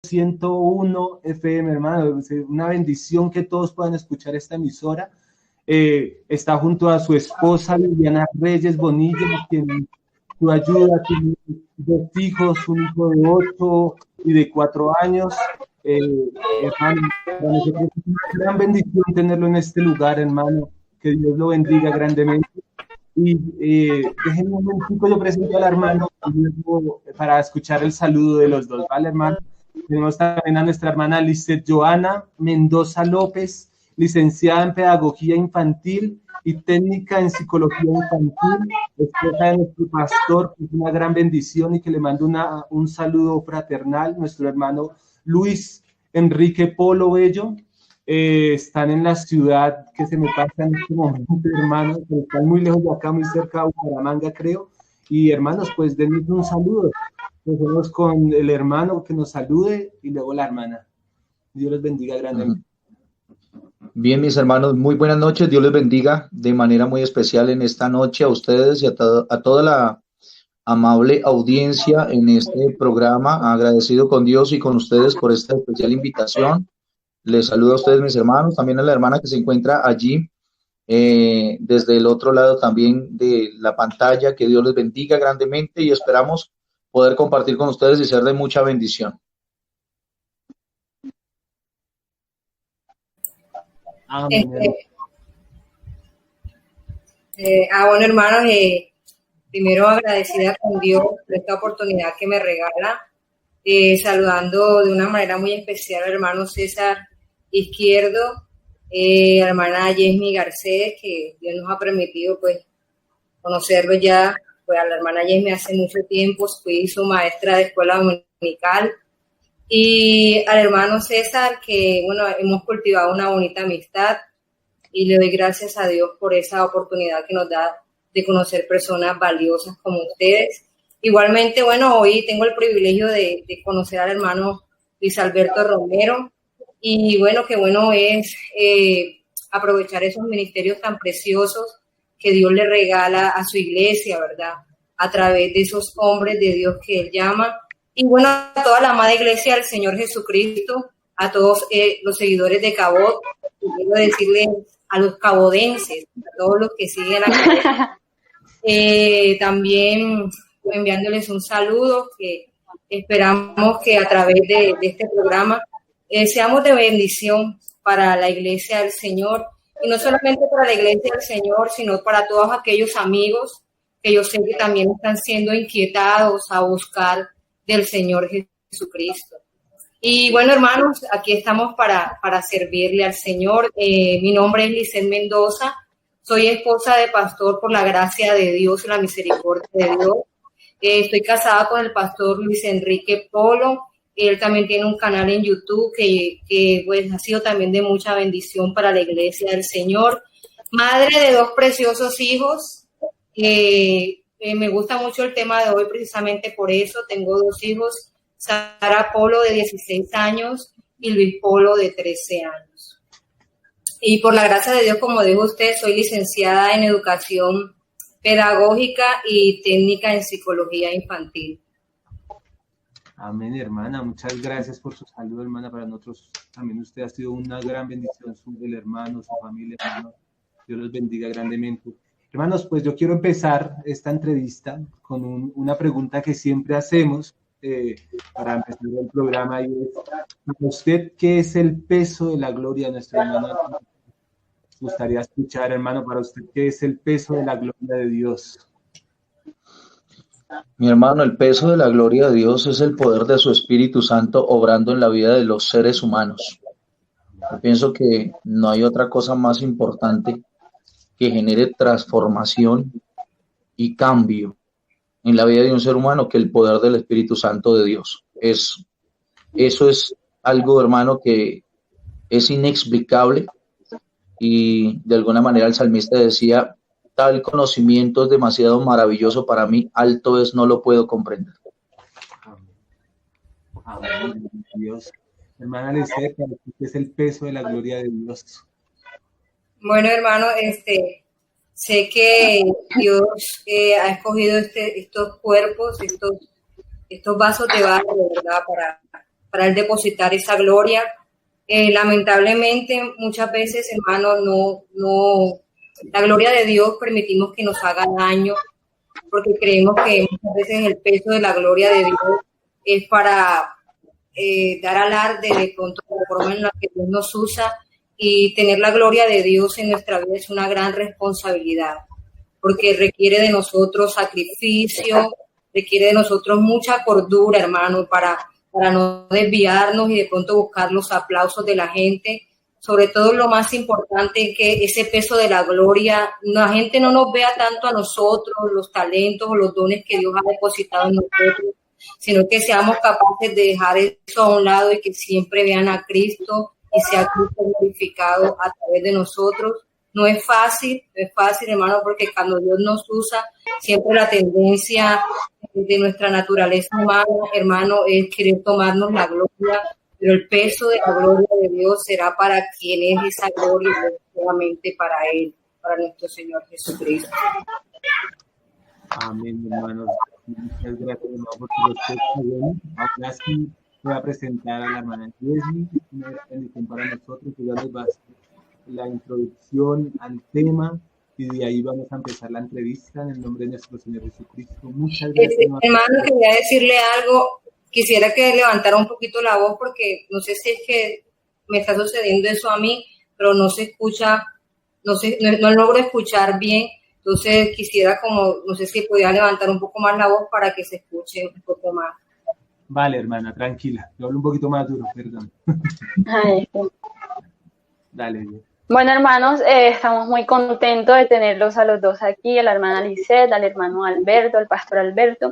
101 FM, hermano. Es una bendición que todos puedan escuchar esta emisora. Está junto a su esposa Liliana Reyes Bonilla, quien su ayuda, tiene 2 hijos, un hijo de 8 y de 4 años. Hermano, para nosotros es una gran bendición tenerlo en este lugar, hermano. Que Dios lo bendiga grandemente. Y déjenme un momentico, yo presento al hermano para escuchar el saludo de los dos, ¿vale, hermano? Tenemos también a nuestra hermana Lizeth Joana Mendoza López, licenciada en Pedagogía Infantil y técnica en Psicología Infantil, esposa de nuestro pastor, que es una gran bendición y que le mando un saludo fraternal. Nuestro hermano Luis Enrique Polo Bello. Están en la ciudad que se me pasa en este momento, hermanos, pero están muy lejos de acá, muy cerca de Bucaramanga, creo. Y hermanos, pues denles un saludo. Empecemos con el hermano que nos salude y luego la hermana. Dios les bendiga grandemente. Bien, mis hermanos, muy buenas noches. Dios les bendiga de manera muy especial en esta noche a ustedes y a toda la amable audiencia en este programa. Agradecido con Dios y con ustedes por esta especial invitación. Les saludo a ustedes, mis hermanos, también a la hermana que se encuentra allí desde el otro lado también de la pantalla. Que Dios les bendiga grandemente y esperamos poder compartir con ustedes y ser de mucha bendición. Amén. Bueno, hermanos, primero agradecida con Dios por esta oportunidad que me regala, saludando de una manera muy especial al hermano César Izquierdo, a la hermana Yesmi Garcés, que Dios nos ha permitido pues conocerlo ya, pues a la hermana Yesmi hace mucho tiempo, fui su maestra de escuela dominical, y al hermano César, que bueno, hemos cultivado una bonita amistad, y le doy gracias a Dios por esa oportunidad que nos da de conocer personas valiosas como ustedes. Igualmente, bueno, hoy tengo el privilegio de conocer al hermano Luis Alberto Romero, y bueno, qué bueno es aprovechar esos ministerios tan preciosos que Dios le regala a su iglesia, ¿verdad? A través de esos hombres de Dios que Él llama. Y bueno, a toda la amada iglesia del Señor Jesucristo, a todos los seguidores de Cabot, quiero decirles a los cabodenses, a todos los que siguen a Cabot, también enviándoles un saludo, que esperamos que a través de este programa seamos de bendición para la iglesia del Señor, y no solamente para la iglesia del Señor, sino para todos aquellos amigos que yo sé que también están siendo inquietados a buscar del Señor Jesucristo. Y bueno, hermanos, aquí estamos para servirle al Señor. Mi nombre es Lizeth Mendoza, soy esposa de pastor por la gracia de Dios y la misericordia de Dios. Estoy casada con el pastor Luis Enrique Polo. Él también tiene un canal en YouTube que pues ha sido también de mucha bendición para la iglesia del Señor. Madre de 2 preciosos hijos. Me gusta mucho el tema de hoy precisamente por eso. Tengo 2 hijos, Sara Polo de 16 años y Luis Polo de 13 años. Y por la gracia de Dios, como dijo usted, soy licenciada en educación pedagógica y técnica en psicología infantil. Amén, hermana. Muchas gracias por su saludo, hermana. Para nosotros también usted ha sido una gran bendición, el hermano, su familia, hermano. Dios los bendiga grandemente. Hermanos, pues yo quiero empezar esta entrevista con una pregunta que siempre hacemos para empezar el programa, y es: ¿para usted qué es el peso de la gloria de nuestro hermano? Me gustaría escuchar, hermano, para usted, ¿qué es el peso de la gloria de Dios? Mi hermano, el peso de la gloria de Dios es el poder de su Espíritu Santo obrando en la vida de los seres humanos. Yo pienso que no hay otra cosa más importante que genere transformación y cambio en la vida de un ser humano que el poder del Espíritu Santo de Dios. Eso es algo, hermano, que es inexplicable, y de alguna manera el salmista decía: tal conocimiento es demasiado maravilloso para mí, alto es, no lo puedo comprender. Amén. Dios. Hermana Lizeth, ¿qué es el peso de la gloria de Dios? Bueno, hermano, sé que Dios ha escogido estos cuerpos, estos vasos de barro, ¿verdad? Él depositar esa gloria. Lamentablemente, muchas veces, hermanos, la gloria de Dios permitimos que nos haga daño, porque creemos que muchas veces el peso de la gloria de Dios es para dar alarde de pronto de la forma en la que Dios nos usa, y tener la gloria de Dios en nuestra vida es una gran responsabilidad, porque requiere de nosotros sacrificio, requiere de nosotros mucha cordura, hermano, para no desviarnos y de pronto buscar los aplausos de la gente. Sobre todo, lo más importante es que ese peso de la gloria, la gente no nos vea tanto a nosotros, los talentos o los dones que Dios ha depositado en nosotros, sino que seamos capaces de dejar eso a un lado y que siempre vean a Cristo y sea Cristo glorificado a través de nosotros. No es fácil, hermano, porque cuando Dios nos usa, siempre la tendencia de nuestra naturaleza humana, hermano, es querer tomarnos la gloria, pero el peso de la gloria de Dios será para quien es esa gloria, solamente para Él, para nuestro Señor Jesucristo. Amén, hermanos. Muchas gracias, hermano, por tu respuesta. Ahora sí voy a presentar a la hermana Leslie, una bendición para nosotros, que ya nos va a hacer la introducción al tema, y de ahí vamos a empezar la entrevista en el nombre de nuestro Señor Jesucristo. Muchas gracias. Hermano, quería decirle algo. Quisiera que levantara un poquito la voz, porque no sé si es que me está sucediendo eso a mí, pero no se escucha, no logro escuchar bien. Entonces quisiera no sé si podía levantar un poco más la voz para que se escuche un poco más. Vale, hermana, tranquila. Yo hablo un poquito más duro, perdón. Dale, bien. Bueno, hermanos, estamos muy contentos de tenerlos a los dos aquí, a la hermana Lisette, al hermano Alberto, al pastor Alberto.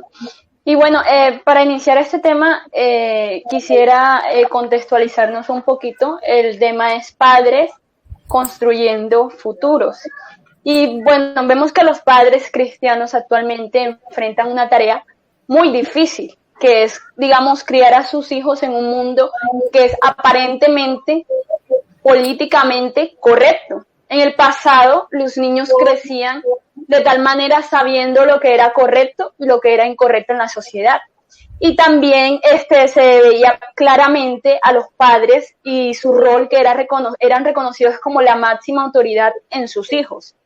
Y bueno, para iniciar este tema, quisiera contextualizarnos un poquito. El tema es padres construyendo futuros. Y bueno, vemos que los padres cristianos actualmente enfrentan una tarea muy difícil, que es, digamos, criar a sus hijos en un mundo que es aparentemente políticamente correcto. En el pasado, los niños crecían de tal manera sabiendo lo que era correcto y lo que era incorrecto en la sociedad. Y también se veía claramente a los padres y su rol, que eran reconocidos como la máxima autoridad en sus hijos.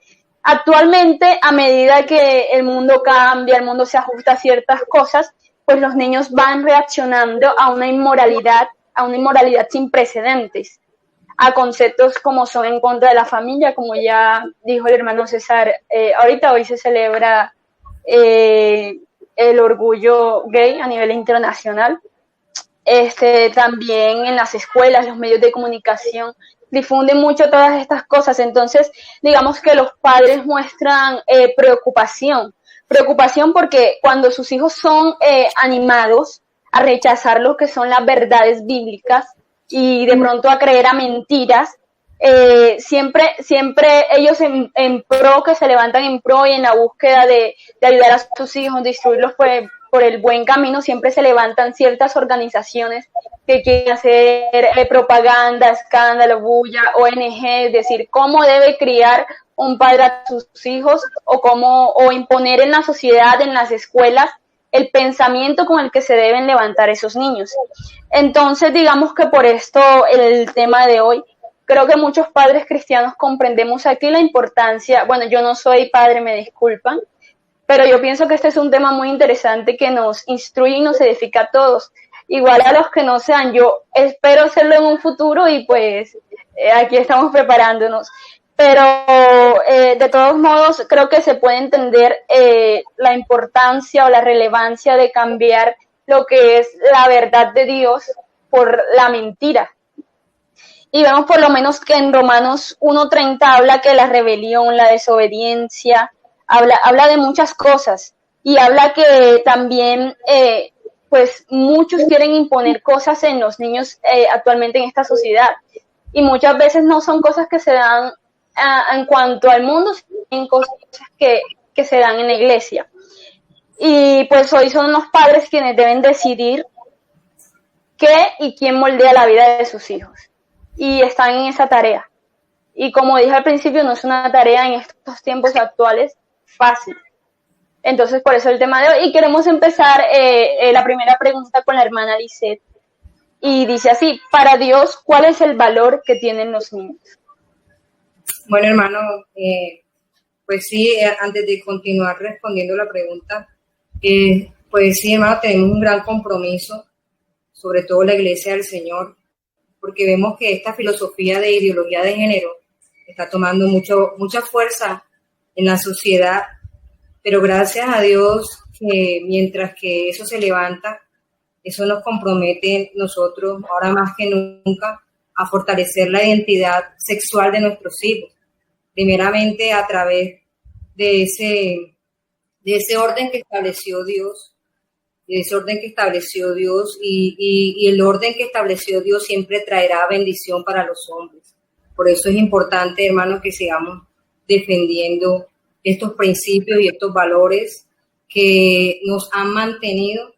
Actualmente, a medida que el mundo cambia, el mundo se ajusta a ciertas cosas, pues los niños van reaccionando a una inmoralidad sin precedentes, a conceptos como son en contra de la familia, como ya dijo el hermano César. Hoy se celebra el orgullo gay a nivel internacional. También en las escuelas, los medios de comunicación difunden mucho todas estas cosas. Entonces, digamos que los padres muestran preocupación porque cuando sus hijos son animados a rechazar lo que son las verdades bíblicas y de pronto a creer a mentiras, siempre ellos en pro, que se levantan en pro y en la búsqueda de ayudar a sus hijos, de instruirlos por el buen camino, siempre se levantan ciertas organizaciones que quieren hacer propaganda, escándalo, bulla, ONG, es decir, cómo debe criar un padre a sus hijos o imponer en la sociedad, en las escuelas, el pensamiento con el que se deben levantar esos niños. Entonces, digamos que por esto el tema de hoy, creo que muchos padres cristianos comprendemos aquí la importancia. Bueno, yo no soy padre, me disculpan, pero yo pienso que este es un tema muy interesante que nos instruye y nos edifica a todos. Igual a los que no sean, yo espero hacerlo en un futuro y pues aquí estamos preparándonos. Pero de todos modos creo que se puede entender la importancia o la relevancia de cambiar lo que es la verdad de Dios por la mentira. Y vemos por lo menos que en Romanos 1:30 habla que la rebelión, la desobediencia, habla de muchas cosas, y habla que también pues muchos quieren imponer cosas en los niños actualmente en esta sociedad, y muchas veces no son cosas que se dan en cuanto al mundo, sino cosas que se dan en la iglesia. Y pues hoy son los padres quienes deben decidir qué y quién moldea la vida de sus hijos, y están en esa tarea. Y como dije al principio, no es una tarea en estos tiempos actuales fácil. Entonces, por eso el tema de hoy. Y queremos empezar la primera pregunta con la hermana Lisette. y dice así: para Dios, ¿cuál es el valor que tienen los niños? Bueno, hermano, pues sí, antes de continuar respondiendo la pregunta, pues sí, hermano, tenemos un gran compromiso, sobre todo la Iglesia del Señor, porque vemos que esta filosofía de ideología de género está tomando mucha fuerza en la sociedad, pero gracias a Dios que mientras que eso se levanta, eso nos compromete nosotros, ahora más que nunca, a fortalecer la identidad sexual de nuestros hijos, primeramente a través de ese orden que estableció Dios, y el orden que estableció Dios siempre traerá bendición para los hombres. Por eso es importante, hermanos, que sigamos defendiendo estos principios y estos valores que nos han mantenido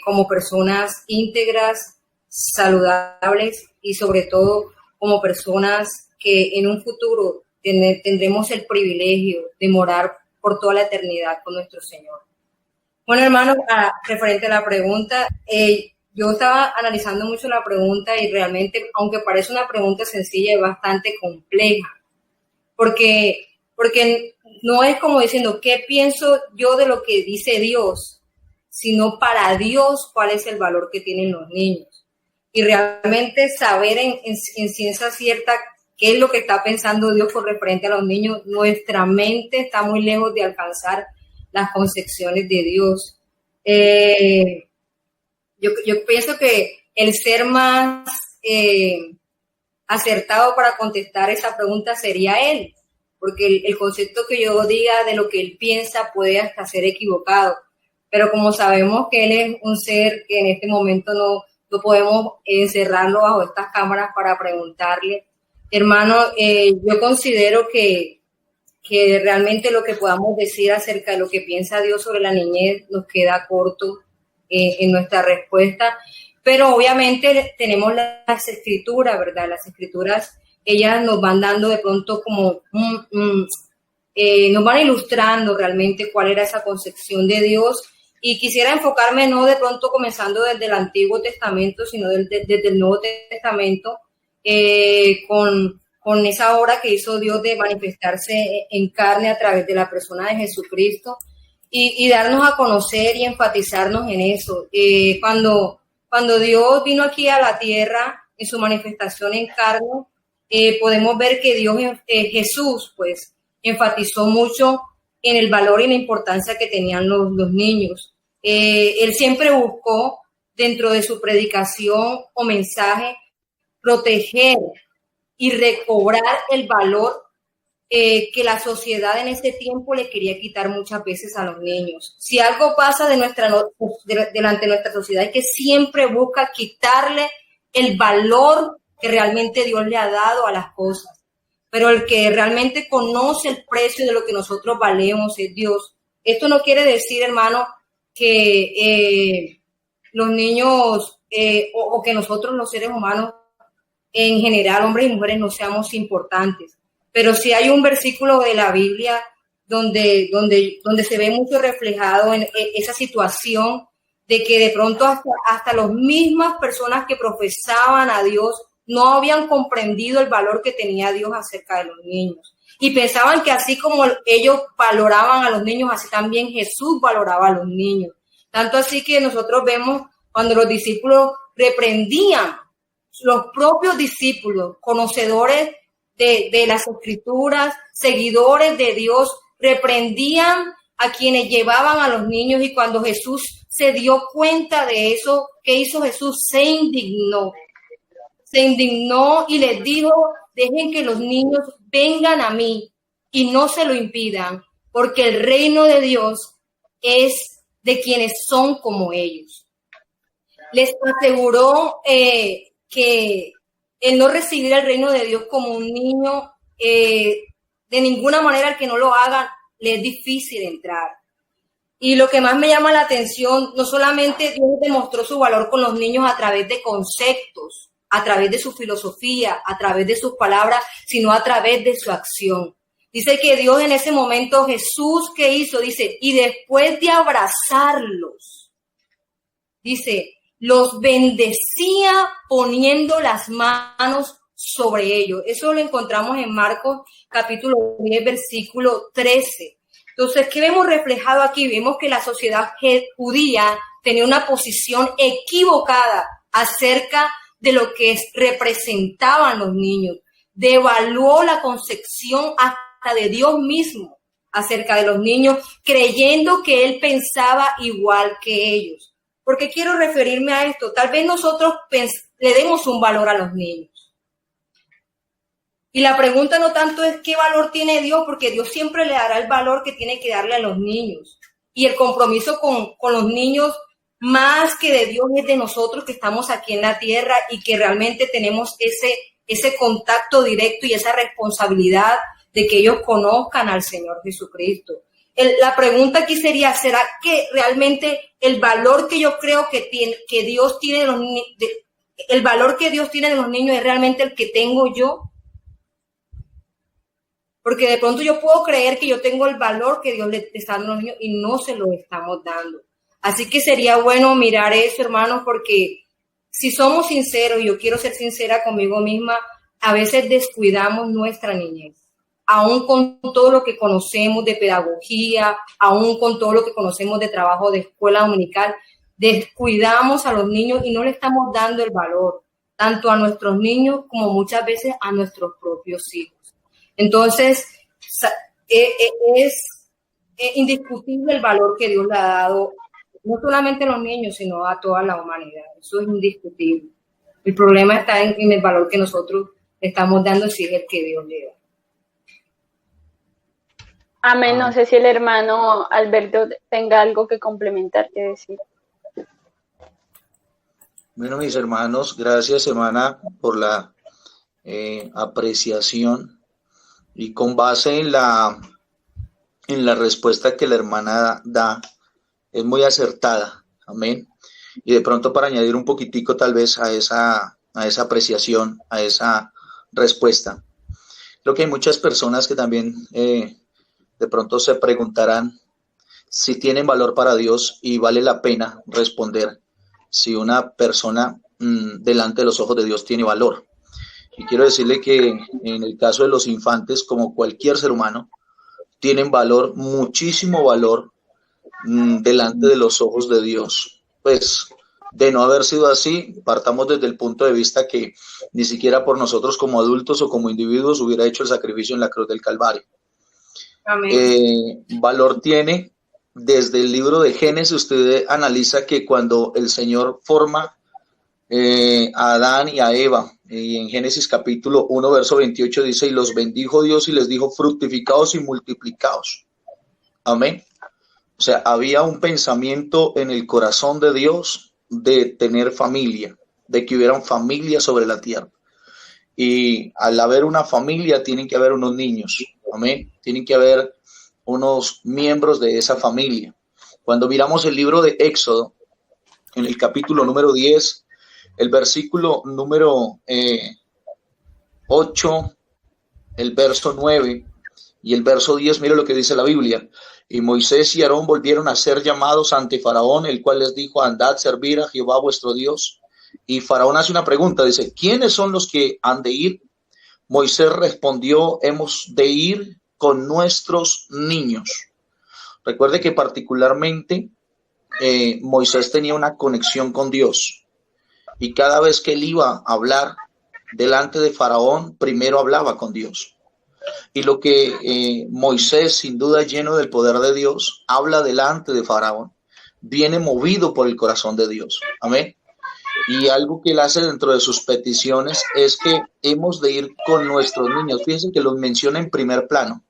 como personas íntegras, saludables y sobre todo como personas que en un futuro tendremos el privilegio de morar por toda la eternidad con nuestro Señor. Bueno, hermano, referente a la pregunta, yo estaba analizando mucho la pregunta y realmente, aunque parece una pregunta sencilla, es bastante compleja, porque no es como diciendo qué pienso yo de lo que dice Dios, sino para Dios cuál es el valor que tienen los niños. Y realmente saber en ciencia cierta qué es lo que está pensando Dios con referente a los niños, nuestra mente está muy lejos de alcanzar las concepciones de Dios. Yo pienso que el ser más acertado para contestar esa pregunta sería Él, porque el concepto que yo diga de lo que Él piensa puede hasta ser equivocado, pero como sabemos que Él es un ser que en este momento no podemos encerrarlo bajo estas cámaras para preguntarle, hermano, yo considero que realmente lo que podamos decir acerca de lo que piensa Dios sobre la niñez nos queda corto en nuestra respuesta, pero obviamente tenemos las escrituras, ¿verdad? Las escrituras, ellas nos van dando de pronto como, nos van ilustrando realmente cuál era esa concepción de Dios, y quisiera enfocarme no de pronto comenzando desde el Antiguo Testamento, sino desde el Nuevo Testamento, con esa obra que hizo Dios de manifestarse en carne a través de la persona de Jesucristo y darnos a conocer y enfatizarnos en eso. Cuando Dios vino aquí a la tierra en su manifestación en carne, podemos ver que Jesús, pues, enfatizó mucho en el valor y la importancia que tenían los niños. Él siempre buscó, dentro de su predicación o mensaje, proteger y recobrar el valor que la sociedad en ese tiempo le quería quitar muchas veces a los niños. Si algo pasa delante de nuestra sociedad, es que siempre busca quitarle el valor que realmente Dios le ha dado a las cosas. Pero el que realmente conoce el precio de lo que nosotros valemos es Dios. Esto no quiere decir, hermano, que los niños o que nosotros los seres humanos en general, hombres y mujeres, no seamos importantes. Pero sí hay un versículo de la Biblia donde se ve mucho reflejado en esa situación de que de pronto hasta las mismas personas que profesaban a Dios no habían comprendido el valor que tenía Dios acerca de los niños. Y pensaban que así como ellos valoraban a los niños, así también Jesús valoraba a los niños. Tanto así que nosotros vemos cuando los discípulos reprendían, los propios discípulos, conocedores de las Escrituras, seguidores de Dios, reprendían a quienes llevaban a los niños, y cuando Jesús se dio cuenta de eso, ¿qué hizo Jesús? Se indignó y les dijo: dejen que los niños vengan a mí y no se lo impidan, porque el reino de Dios es de quienes son como ellos. Les aseguró que el no recibir el reino de Dios como un niño, de ninguna manera, el que no lo haga, le es difícil entrar. Y lo que más me llama la atención, no solamente Dios demostró su valor con los niños a través de conceptos, a través de su filosofía, a través de sus palabras, sino a través de su acción. Dice que Dios en ese momento, Jesús, ¿qué hizo? Dice, y después de abrazarlos, dice, los bendecía poniendo las manos sobre ellos. Eso lo encontramos en Marcos capítulo 10, versículo 13. Entonces, ¿qué vemos reflejado aquí? Vemos que la sociedad judía tenía una posición equivocada acerca de lo que representaban los niños. Devaluó la concepción hasta de Dios mismo acerca de los niños, creyendo que él pensaba igual que ellos. ¿Por qué quiero referirme a esto? Tal vez nosotros le demos un valor a los niños. Y la pregunta no tanto es qué valor tiene Dios, porque Dios siempre le dará el valor que tiene que darle a los niños. Y el compromiso con los niños, más que de Dios, es de nosotros que estamos aquí en la tierra y que realmente tenemos ese contacto directo y esa responsabilidad de que ellos conozcan al Señor Jesucristo. La pregunta aquí sería, ¿será que realmente el valor que yo creo que Dios tiene el valor que Dios tiene de los niños es realmente el que tengo yo? Porque de pronto yo puedo creer que yo tengo el valor que Dios le está dando a los niños y no se lo estamos dando. Así que sería bueno mirar eso, hermanos, porque si somos sinceros, y yo quiero ser sincera conmigo misma, a veces descuidamos nuestra niñez. Aún con todo lo que conocemos de pedagogía, aún con todo lo que conocemos de trabajo de escuela dominical, descuidamos a los niños y no le estamos dando el valor, tanto a nuestros niños como muchas veces a nuestros propios hijos. Entonces, es indiscutible el valor que Dios le ha dado, no solamente a los niños, sino a toda la humanidad. Eso es indiscutible. El problema está en el valor que nosotros le estamos dando, si es el que Dios le da. Amén. No sé si el hermano Alberto tenga algo que complementar, que decir. Bueno, mis hermanos, gracias, hermana, por la apreciación. Y con base en la respuesta que la hermana da, es muy acertada. Amén. Y de pronto, para añadir un poquitico tal vez a esa apreciación, a esa respuesta, creo que hay muchas personas que también de pronto se preguntarán si tienen valor para Dios, y vale la pena responder si una persona delante de los ojos de Dios tiene valor. Y quiero decirle que en el caso de los infantes, como cualquier ser humano, tienen valor, muchísimo valor, delante de los ojos de Dios. Pues, de no haber sido así, partamos desde el punto de vista que ni siquiera por nosotros como adultos o como individuos hubiera hecho el sacrificio en la cruz del Calvario. Valor tiene desde el libro de Génesis. Usted analiza que cuando el Señor forma a Adán y a Eva, y en Génesis capítulo 1 verso 28 dice: y los bendijo Dios y les dijo: fructificaos y multiplicaos. Amén. O sea, había un pensamiento en el corazón de Dios de tener familia, de que hubieran familia sobre la tierra. Y al haber una familia, tienen que haber unos niños. Amén. Tienen que haber unos miembros de esa familia. Cuando miramos el libro de Éxodo, en el capítulo número 10, el versículo número 8, el verso 9 y el verso 10, mire lo que dice la Biblia. Y Moisés y Aarón volvieron a ser llamados ante Faraón, el cual les dijo: andad, servir a Jehová vuestro Dios. Y Faraón hace una pregunta, dice: ¿quiénes son los que han de ir? Moisés respondió: hemos de ir con nuestros niños. Recuerde que particularmente Moisés tenía una conexión con Dios. Y cada vez que él iba a hablar delante de Faraón, primero hablaba con Dios. Y lo que Moisés, sin duda lleno del poder de Dios, habla delante de Faraón, viene movido por el corazón de Dios. Amén. Y algo que él hace dentro de sus peticiones es que hemos de ir con nuestros niños. Fíjense que los menciona en primer plano.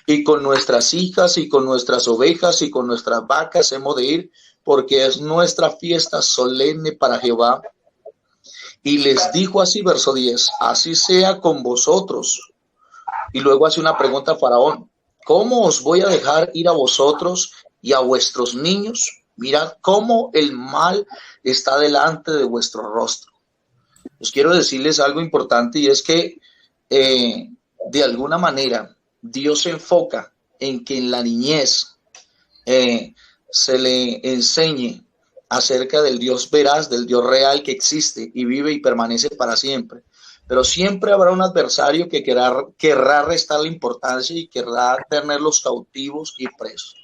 Y con nuestras hijas y con nuestras ovejas y con nuestras vacas hemos de ir, porque es nuestra fiesta solemne para Jehová. Y les dijo así, verso 10, así sea con vosotros. Y luego hace una pregunta a Faraón: ¿cómo os voy a dejar ir a vosotros y a vuestros niños? Mirad cómo el mal está delante de vuestro rostro. Pues quiero decirles algo importante, y es que de alguna manera Dios se enfoca en que en la niñez se le enseñe acerca del Dios veraz, del Dios real que existe y vive y permanece para siempre. Pero siempre habrá un adversario que querrá restarle importancia y querrá tenerlos cautivos y presos.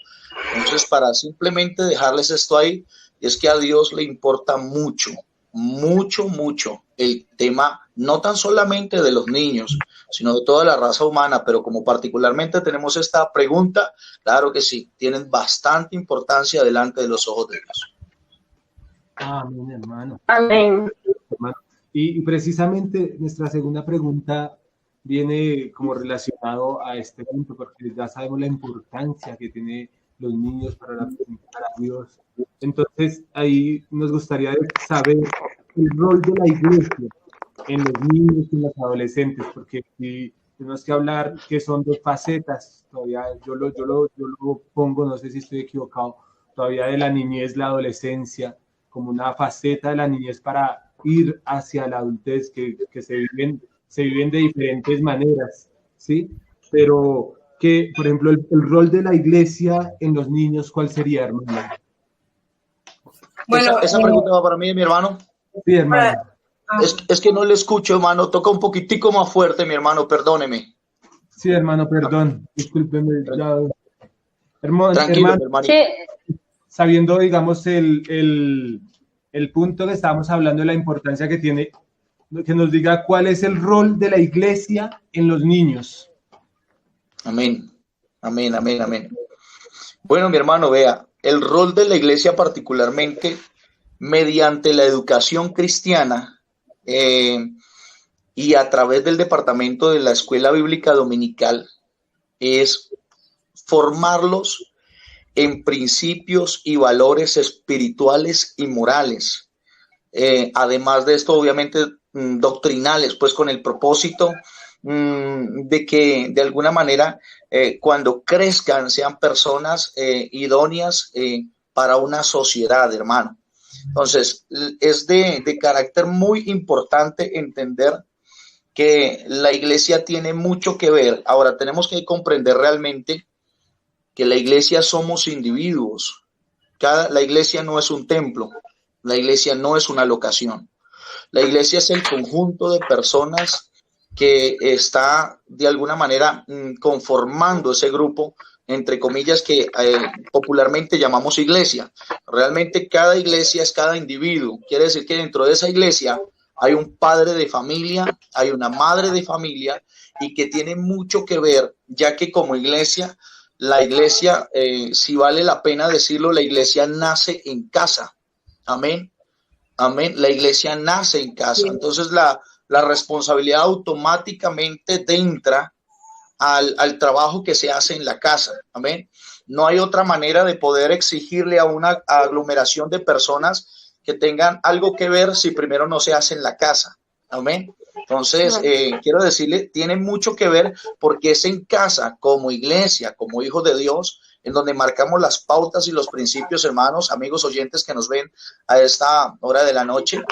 Entonces, para simplemente dejarles esto ahí, es que a Dios le importa mucho, mucho, mucho el tema, no tan solamente de los niños, sino de toda la raza humana, pero como particularmente tenemos esta pregunta, claro que sí, tienen bastante importancia delante de los ojos de Dios. Amén, hermano. Amén. Y precisamente nuestra segunda pregunta viene como relacionado a este punto, porque ya sabemos la importancia que tiene los niños para Dios. Entonces, ahí nos gustaría saber el rol de la iglesia en los niños y en los adolescentes, porque si tenemos que hablar que son dos facetas, todavía yo lo pongo, no sé si estoy equivocado, todavía de la niñez, la adolescencia, como una faceta de la niñez para ir hacia la adultez, que se viven de diferentes maneras, ¿sí? Pero que, por ejemplo, el rol de la iglesia en los niños, ¿cuál sería, hermano? Bueno, esa pregunta va para mí, mi hermano. Sí, hermano. Es que no le escucho, hermano. Toca un poquitico más fuerte, mi hermano. Perdóneme. Sí, hermano, perdón. Discúlpeme. Tranquilo, hermano. Sí. Sabiendo, digamos, el punto que estábamos hablando de la importancia que tiene, que nos diga cuál es el rol de la iglesia en los niños. Amén. Amén, amén, amén. Bueno, mi hermano, vea, el rol de la iglesia particularmente mediante la educación cristiana y a través del departamento de la Escuela Bíblica Dominical es formarlos en principios y valores espirituales y morales. Además de esto, obviamente, doctrinales, pues con el propósito de que de alguna manera cuando crezcan sean personas idóneas para una sociedad, hermano. Entonces, es de carácter muy importante entender que la iglesia tiene mucho que ver. Ahora, tenemos que comprender realmente que la iglesia somos individuos. La iglesia no es un templo, la iglesia no es una locación. La iglesia es el conjunto de personas que está de alguna manera conformando ese grupo, entre comillas, que popularmente llamamos iglesia. Realmente cada iglesia es cada individuo. Quiere decir que dentro de esa iglesia hay un padre de familia, hay una madre de familia, y que tiene mucho que ver, ya que como iglesia, la iglesia, si vale la pena decirlo, la iglesia nace en casa. Amén. Amén. La iglesia nace en casa. Entonces la responsabilidad automáticamente entra al trabajo que se hace en la casa. Amén. No hay otra manera de poder exigirle a una aglomeración de personas que tengan algo que ver si primero no se hace en la casa. Amén. Entonces, quiero decirle, tiene mucho que ver porque es en casa, como iglesia, como hijos de Dios, en donde marcamos las pautas y los principios, hermanos, amigos oyentes que nos ven a esta hora de la noche,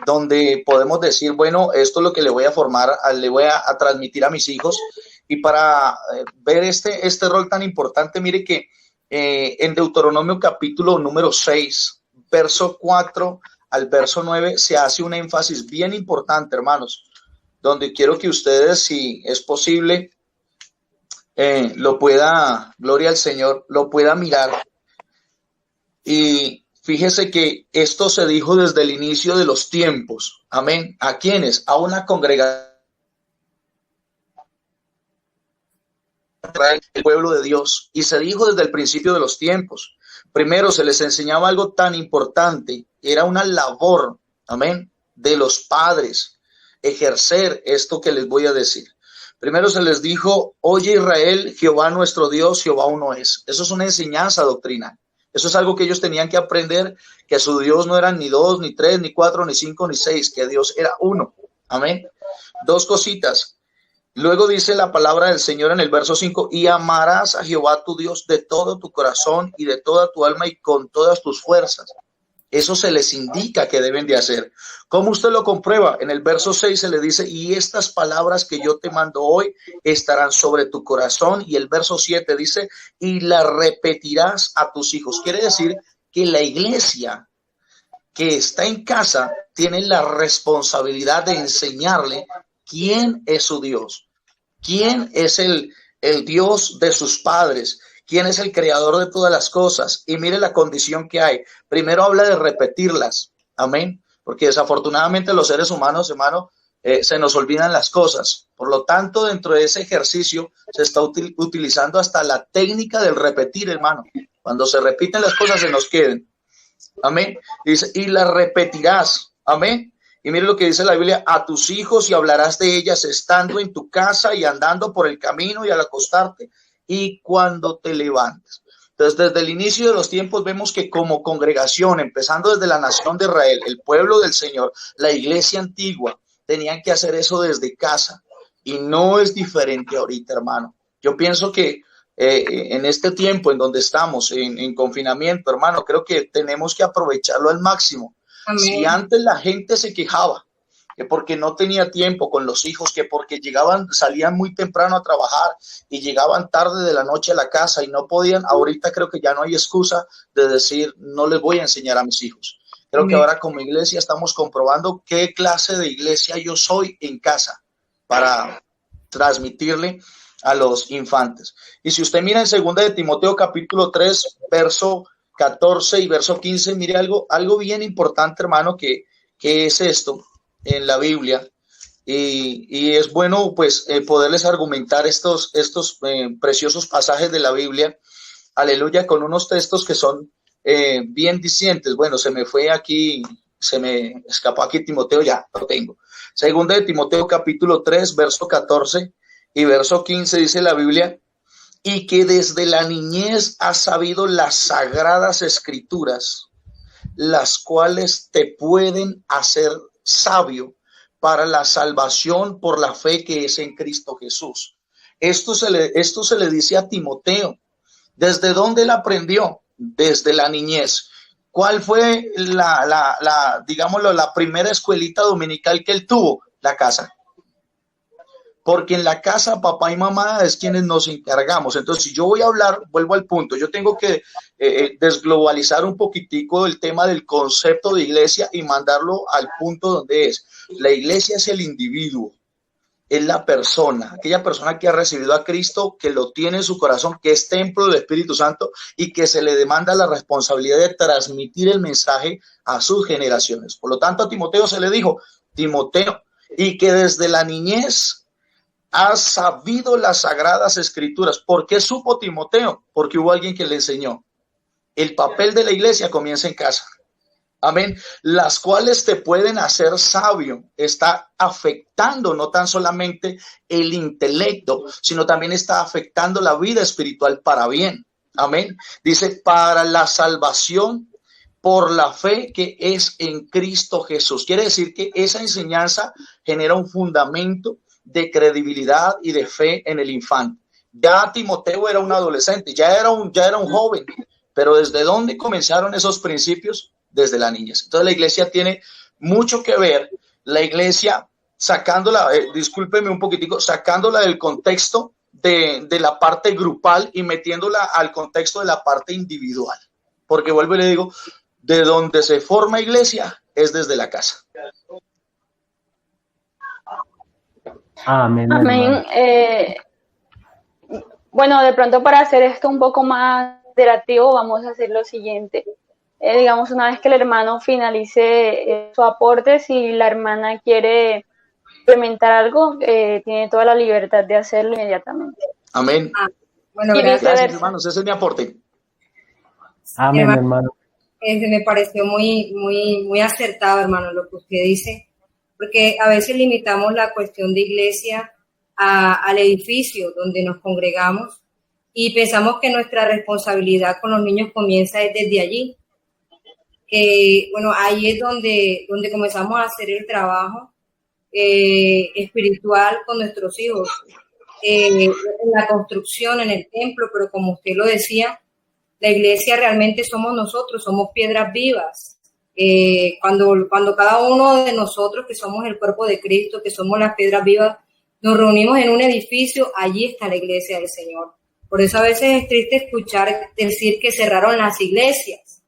donde podemos decir, bueno, esto es lo que le voy a formar, le voy a transmitir a mis hijos. Y para ver este rol tan importante, mire que en Deuteronomio capítulo número 6, verso 4 al verso 9, se hace un énfasis bien importante, hermanos, donde quiero que ustedes, si es posible, lo pueda, gloria al Señor, lo pueda mirar. Y fíjese que esto se dijo desde el inicio de los tiempos. Amén. ¿A quiénes? A una congregación, el pueblo de Dios. Y se dijo desde el principio de los tiempos. Primero se les enseñaba algo tan importante. Era una labor, amén, de los padres, ejercer esto que les voy a decir. Primero se les dijo, oye Israel, Jehová nuestro Dios, Jehová uno es. Eso es una enseñanza doctrinal. Eso es algo que ellos tenían que aprender, que su Dios no eran ni 2, ni 3, ni 4, ni 5, ni 6, que Dios era uno. Amén. Dos cositas. Luego dice la palabra del Señor en el verso 5, y amarás a Jehová tu Dios de todo tu corazón y de toda tu alma y con todas tus fuerzas. Eso se les indica que deben de hacer. ¿Cómo usted lo comprueba? En el verso 6 se le dice, y estas palabras que yo te mando hoy estarán sobre tu corazón. Y el verso 7 dice, y las repetirás a tus hijos. Quiere decir que la iglesia que está en casa tiene la responsabilidad de enseñarle quién es su Dios, quién es el Dios de sus padres, quién es el creador de todas las cosas. Y mire la condición que hay. Primero habla de repetirlas. Amén. Porque desafortunadamente los seres humanos, hermano, se nos olvidan las cosas. Por lo tanto, dentro de ese ejercicio se está utilizando hasta la técnica del repetir, hermano. Cuando se repiten las cosas se nos queden. Amén. Dice, y las repetirás. Amén. Y mire lo que dice la Biblia, a tus hijos y hablarás de ellas estando en tu casa y andando por el camino y al acostarte y cuando te levantes. Entonces, desde el inicio de los tiempos vemos que como congregación, empezando desde la nación de Israel, el pueblo del Señor, la iglesia antigua, tenían que hacer eso desde casa. Y no es diferente ahorita, hermano. Yo pienso que en este tiempo en donde estamos, en confinamiento, hermano, creo que tenemos que aprovecharlo al máximo. Amén. Si antes la gente se quejaba que porque no tenía tiempo con los hijos, que porque salían muy temprano a trabajar y llegaban tarde de la noche a la casa y no podían, ahorita creo que ya no hay excusa de decir, no les voy a enseñar a mis hijos. Creo que ahora como iglesia estamos comprobando qué clase de iglesia yo soy en casa para transmitirle a los infantes. Y si usted mira en 2 de Timoteo capítulo 3, verso 14 y verso 15, mire algo bien importante, hermano, que es esto en la Biblia, y es bueno pues poderles argumentar estos preciosos pasajes de la Biblia, aleluya, con unos textos que son bien dicientes. Bueno, se me escapó aquí Timoteo, ya lo tengo. 2 de Timoteo capítulo 3, verso 14 y verso 15 dice la Biblia, y que desde la niñez has sabido las sagradas escrituras, las cuales te pueden hacer sabio para la salvación por la fe que es en Cristo Jesús. Esto se le dice a Timoteo. ¿Desde dónde él aprendió? Desde la niñez. ¿Cuál fue la primera escuelita dominical que él tuvo? La casa. Porque en la casa papá y mamá es quienes nos encargamos. Entonces, si yo voy a hablar, vuelvo al punto, yo tengo que desglobalizar un poquitico el tema del concepto de iglesia y mandarlo al punto donde es. La iglesia es el individuo, es la persona, aquella persona que ha recibido a Cristo, que lo tiene en su corazón, que es templo del Espíritu Santo y que se le demanda la responsabilidad de transmitir el mensaje a sus generaciones. Por lo tanto, a Timoteo se le dijo, Timoteo, y que desde la niñez has sabido las sagradas escrituras. ¿Por qué supo Timoteo? Porque hubo alguien que le enseñó. El papel de la iglesia comienza en casa. Amén. Las cuales te pueden hacer sabio. Está afectando no tan solamente el intelecto, sino también está afectando la vida espiritual para bien. Amén. Dice, para la salvación por la fe que es en Cristo Jesús. Quiere decir que esa enseñanza genera un fundamento de credibilidad y de fe en el infante. Ya Timoteo era un adolescente, ya era un joven, pero ¿desde dónde comenzaron esos principios? Desde la niñez. Entonces la iglesia tiene mucho que ver, la iglesia sacándola, discúlpeme un poquitico, sacándola del contexto de la parte grupal y metiéndola al contexto de la parte individual. Porque vuelvo y le digo, de donde se forma iglesia es desde la casa. Amén. Amén. Bueno, de pronto para hacer esto un poco más interactivo, vamos a hacer lo siguiente. Digamos, una vez que el hermano finalice su aporte, si la hermana quiere implementar algo, tiene toda la libertad de hacerlo inmediatamente. Amén. Bueno, gracias, hermanos. Ese es mi aporte. Amén, hermano. Me pareció muy acertado, hermano, lo que usted dice, porque a veces limitamos la cuestión de iglesia al edificio donde nos congregamos y pensamos que nuestra responsabilidad con los niños comienza desde allí. Bueno, ahí es donde comenzamos a hacer el trabajo espiritual con nuestros hijos, en la construcción, en el templo, pero como usted lo decía, la iglesia realmente somos nosotros, somos piedras vivas. Cuando cada uno de nosotros, que somos el cuerpo de Cristo, que somos las piedras vivas, nos reunimos en un edificio, allí está la iglesia del Señor. Por eso a veces es triste escuchar decir que cerraron las iglesias.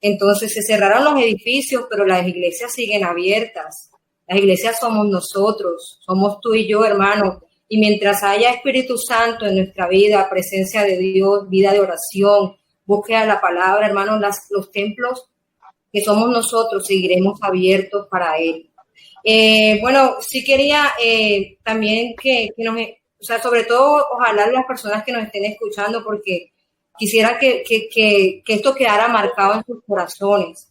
Entonces se cerraron los edificios, pero las iglesias siguen abiertas. Las iglesias somos nosotros, somos tú y yo, hermano. Y mientras haya Espíritu Santo en nuestra vida, presencia de Dios, vida de oración, búsqueda de la palabra, hermano, los templos que somos nosotros seguiremos abiertos para Él. Bueno, sí quería también que nos, o sea, sobre todo, ojalá las personas que nos estén escuchando, porque quisiera que esto quedara marcado en sus corazones.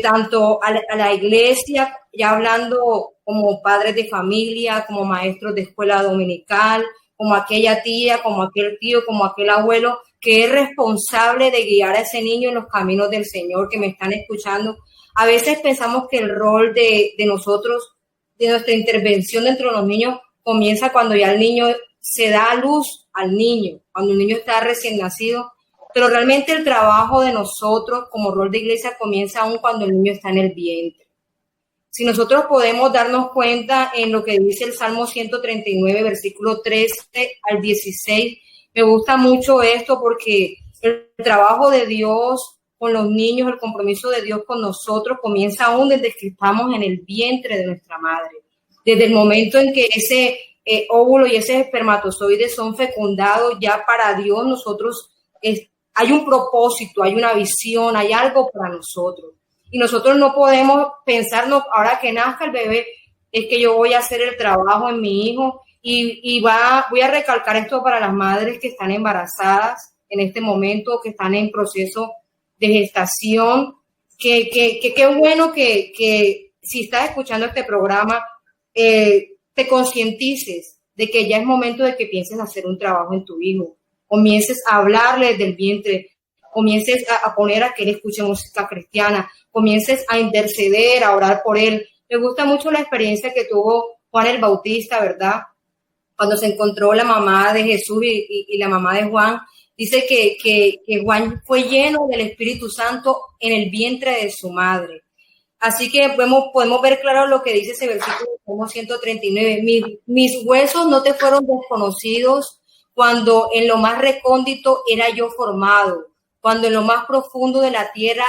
Tanto a la iglesia, ya hablando como padres de familia, como maestros de escuela dominical, como aquella tía, como aquel tío, como aquel abuelo, que es responsable de guiar a ese niño en los caminos del Señor, que me están escuchando. A veces pensamos que el rol de nosotros, de nuestra intervención dentro de los niños, comienza cuando ya el niño se da a luz al niño, cuando el niño está recién nacido, pero realmente el trabajo de nosotros como rol de iglesia comienza aún cuando el niño está en el vientre. Si nosotros podemos darnos cuenta en lo que dice el Salmo 139, versículo 13 al 16, me gusta mucho esto porque el trabajo de Dios con los niños, el compromiso de Dios con nosotros comienza aún desde que estamos en el vientre de nuestra madre. Desde el momento en que ese óvulo y ese espermatozoide son fecundados, ya para Dios nosotros hay un propósito, hay una visión, hay algo para nosotros. Y nosotros no podemos pensarnos, ahora que nazca el bebé, es que yo voy a hacer el trabajo en mi hijo. Y voy a recalcar esto para las madres que están embarazadas en este momento, que están en proceso de gestación, que qué bueno que si estás escuchando este programa, te concientices de que ya es momento de que pienses hacer un trabajo en tu hijo, comiences a hablarle desde el vientre, comiences a poner a que él escuche música cristiana, comiences a interceder, a orar por él. Me gusta mucho la experiencia que tuvo Juan el Bautista, ¿verdad? Cuando se encontró la mamá de Jesús y la mamá de Juan, dice que Juan fue lleno del Espíritu Santo en el vientre de su madre. Así que podemos ver claro lo que dice ese versículo de Salmo 139. Mis huesos no te fueron desconocidos cuando en lo más recóndito era yo formado, cuando en lo más profundo de la tierra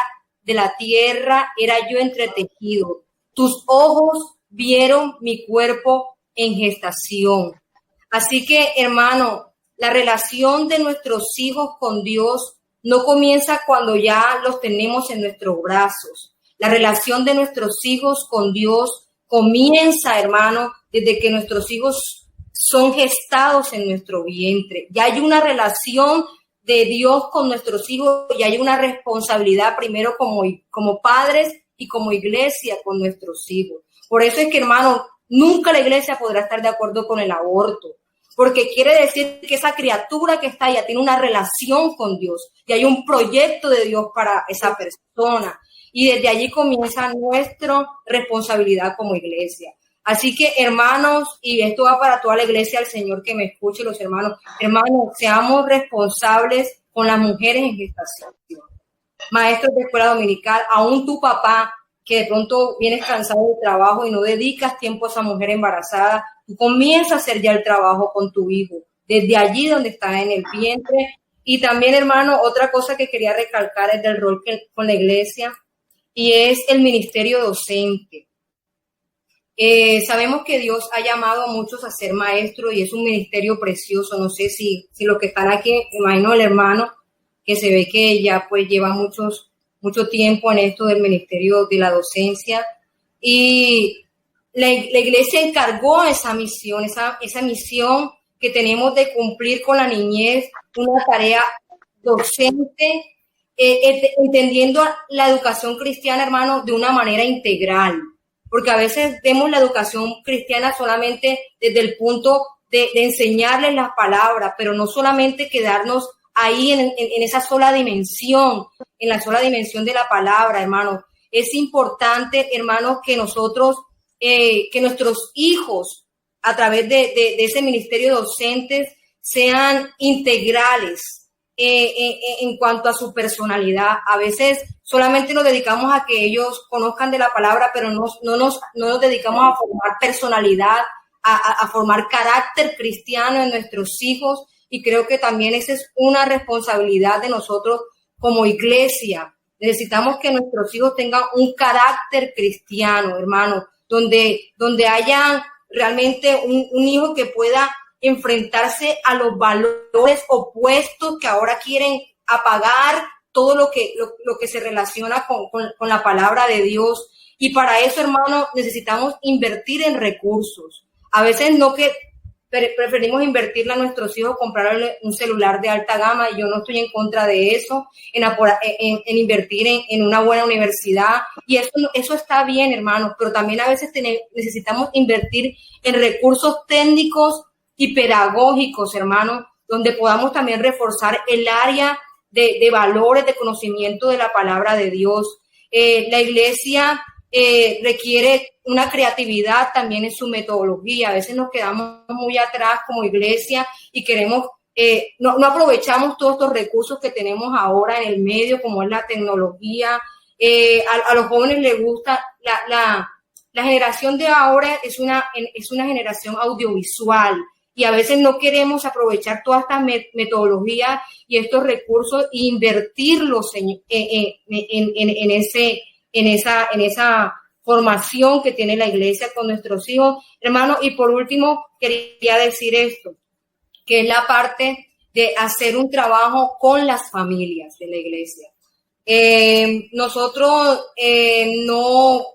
era yo entretejido. Tus ojos vieron mi cuerpo en gestación. Así que, hermano, la relación de nuestros hijos con Dios no comienza cuando ya los tenemos en nuestros brazos. La relación de nuestros hijos con Dios comienza, hermano, desde que nuestros hijos son gestados en nuestro vientre. Ya hay una relación de Dios con nuestros hijos y hay una responsabilidad primero como padres y como iglesia con nuestros hijos. Por eso es que, hermano, nunca la iglesia podrá estar de acuerdo con el aborto, porque quiere decir que esa criatura que está allá tiene una relación con Dios y hay un proyecto de Dios para esa persona. Y desde allí comienza nuestra responsabilidad como iglesia. Así que, hermanos, y esto va para toda la iglesia del Señor que me escuche, los hermanos, seamos responsables con las mujeres en gestación. Maestros de escuela dominical, aún tu papá, que de pronto vienes cansado del trabajo y no dedicas tiempo a esa mujer embarazada, tú comienzas a hacer ya el trabajo con tu hijo, desde allí donde está en el vientre. Y también, hermano, otra cosa que quería recalcar es del rol con la iglesia, y es el ministerio docente. Sabemos que Dios ha llamado a muchos a ser maestros y es un ministerio precioso. No sé si los que están aquí, imagino el hermano, que se ve que ya pues lleva mucho tiempo en esto del ministerio de la docencia, y la iglesia encargó esa misión que tenemos de cumplir con la niñez, una tarea docente, entendiendo la educación cristiana, hermano, de una manera integral, porque a veces vemos la educación cristiana solamente desde el punto de enseñarles las palabras, pero no solamente quedarnos ahí en esa sola dimensión, en la sola dimensión de la palabra, hermano. Es importante, hermanos, que nosotros, que nuestros hijos, a través de ese ministerio docentes, sean integrales en cuanto a su personalidad. A veces solamente nos dedicamos a que ellos conozcan de la palabra, pero no nos dedicamos a formar personalidad, a formar carácter cristiano en nuestros hijos. Y creo que también esa es una responsabilidad de nosotros como iglesia, Necesitamos que nuestros hijos tengan un carácter cristiano, hermano, donde haya realmente un hijo que pueda enfrentarse a los valores opuestos que ahora quieren apagar todo lo que se relaciona con la palabra de Dios. Y para eso, hermano, necesitamos invertir en recursos. A veces no que preferimos invertirle a nuestros hijos, comprarle un celular de alta gama, y yo no estoy en contra de eso, en invertir en una buena universidad, y eso está bien, hermano, pero también a veces necesitamos invertir en recursos técnicos y pedagógicos, hermano, donde podamos también reforzar el área de valores, de conocimiento de la palabra de Dios. La iglesia requiere una creatividad también en su metodología. A veces nos quedamos muy atrás como iglesia y queremos, no aprovechamos todos estos recursos que tenemos ahora en el medio, como es la tecnología. A los jóvenes les gusta, la generación de ahora es una generación audiovisual, y a veces no queremos aprovechar todas estas metodologías y estos recursos e invertirlos en esa formación que tiene la iglesia con nuestros hijos, hermano. Y por último, quería decir esto, que es la parte de hacer un trabajo con las familias de la iglesia. Nosotros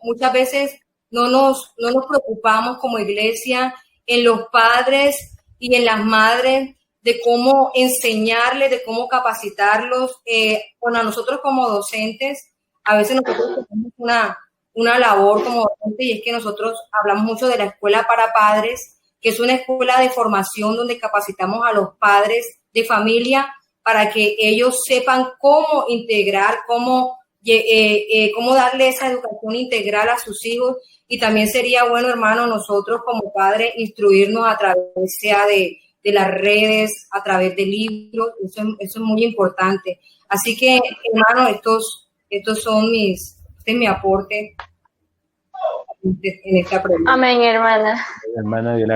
muchas veces no nos preocupamos como iglesia en los padres y en las madres de cómo enseñarles, de cómo capacitarlos. Bueno, a nosotros como docentes, a veces nosotros tenemos una labor como docente, y es que nosotros hablamos mucho de la escuela para padres, que es una escuela de formación donde capacitamos a los padres de familia para que ellos sepan cómo integrar, cómo darle esa educación integral a sus hijos. Y también sería bueno, hermano, nosotros como padres instruirnos a través sea de las redes, a través de libros. Eso es muy importante. Así que, hermano, estos son este es mi aporte en esta pregunta. Amén, hermana.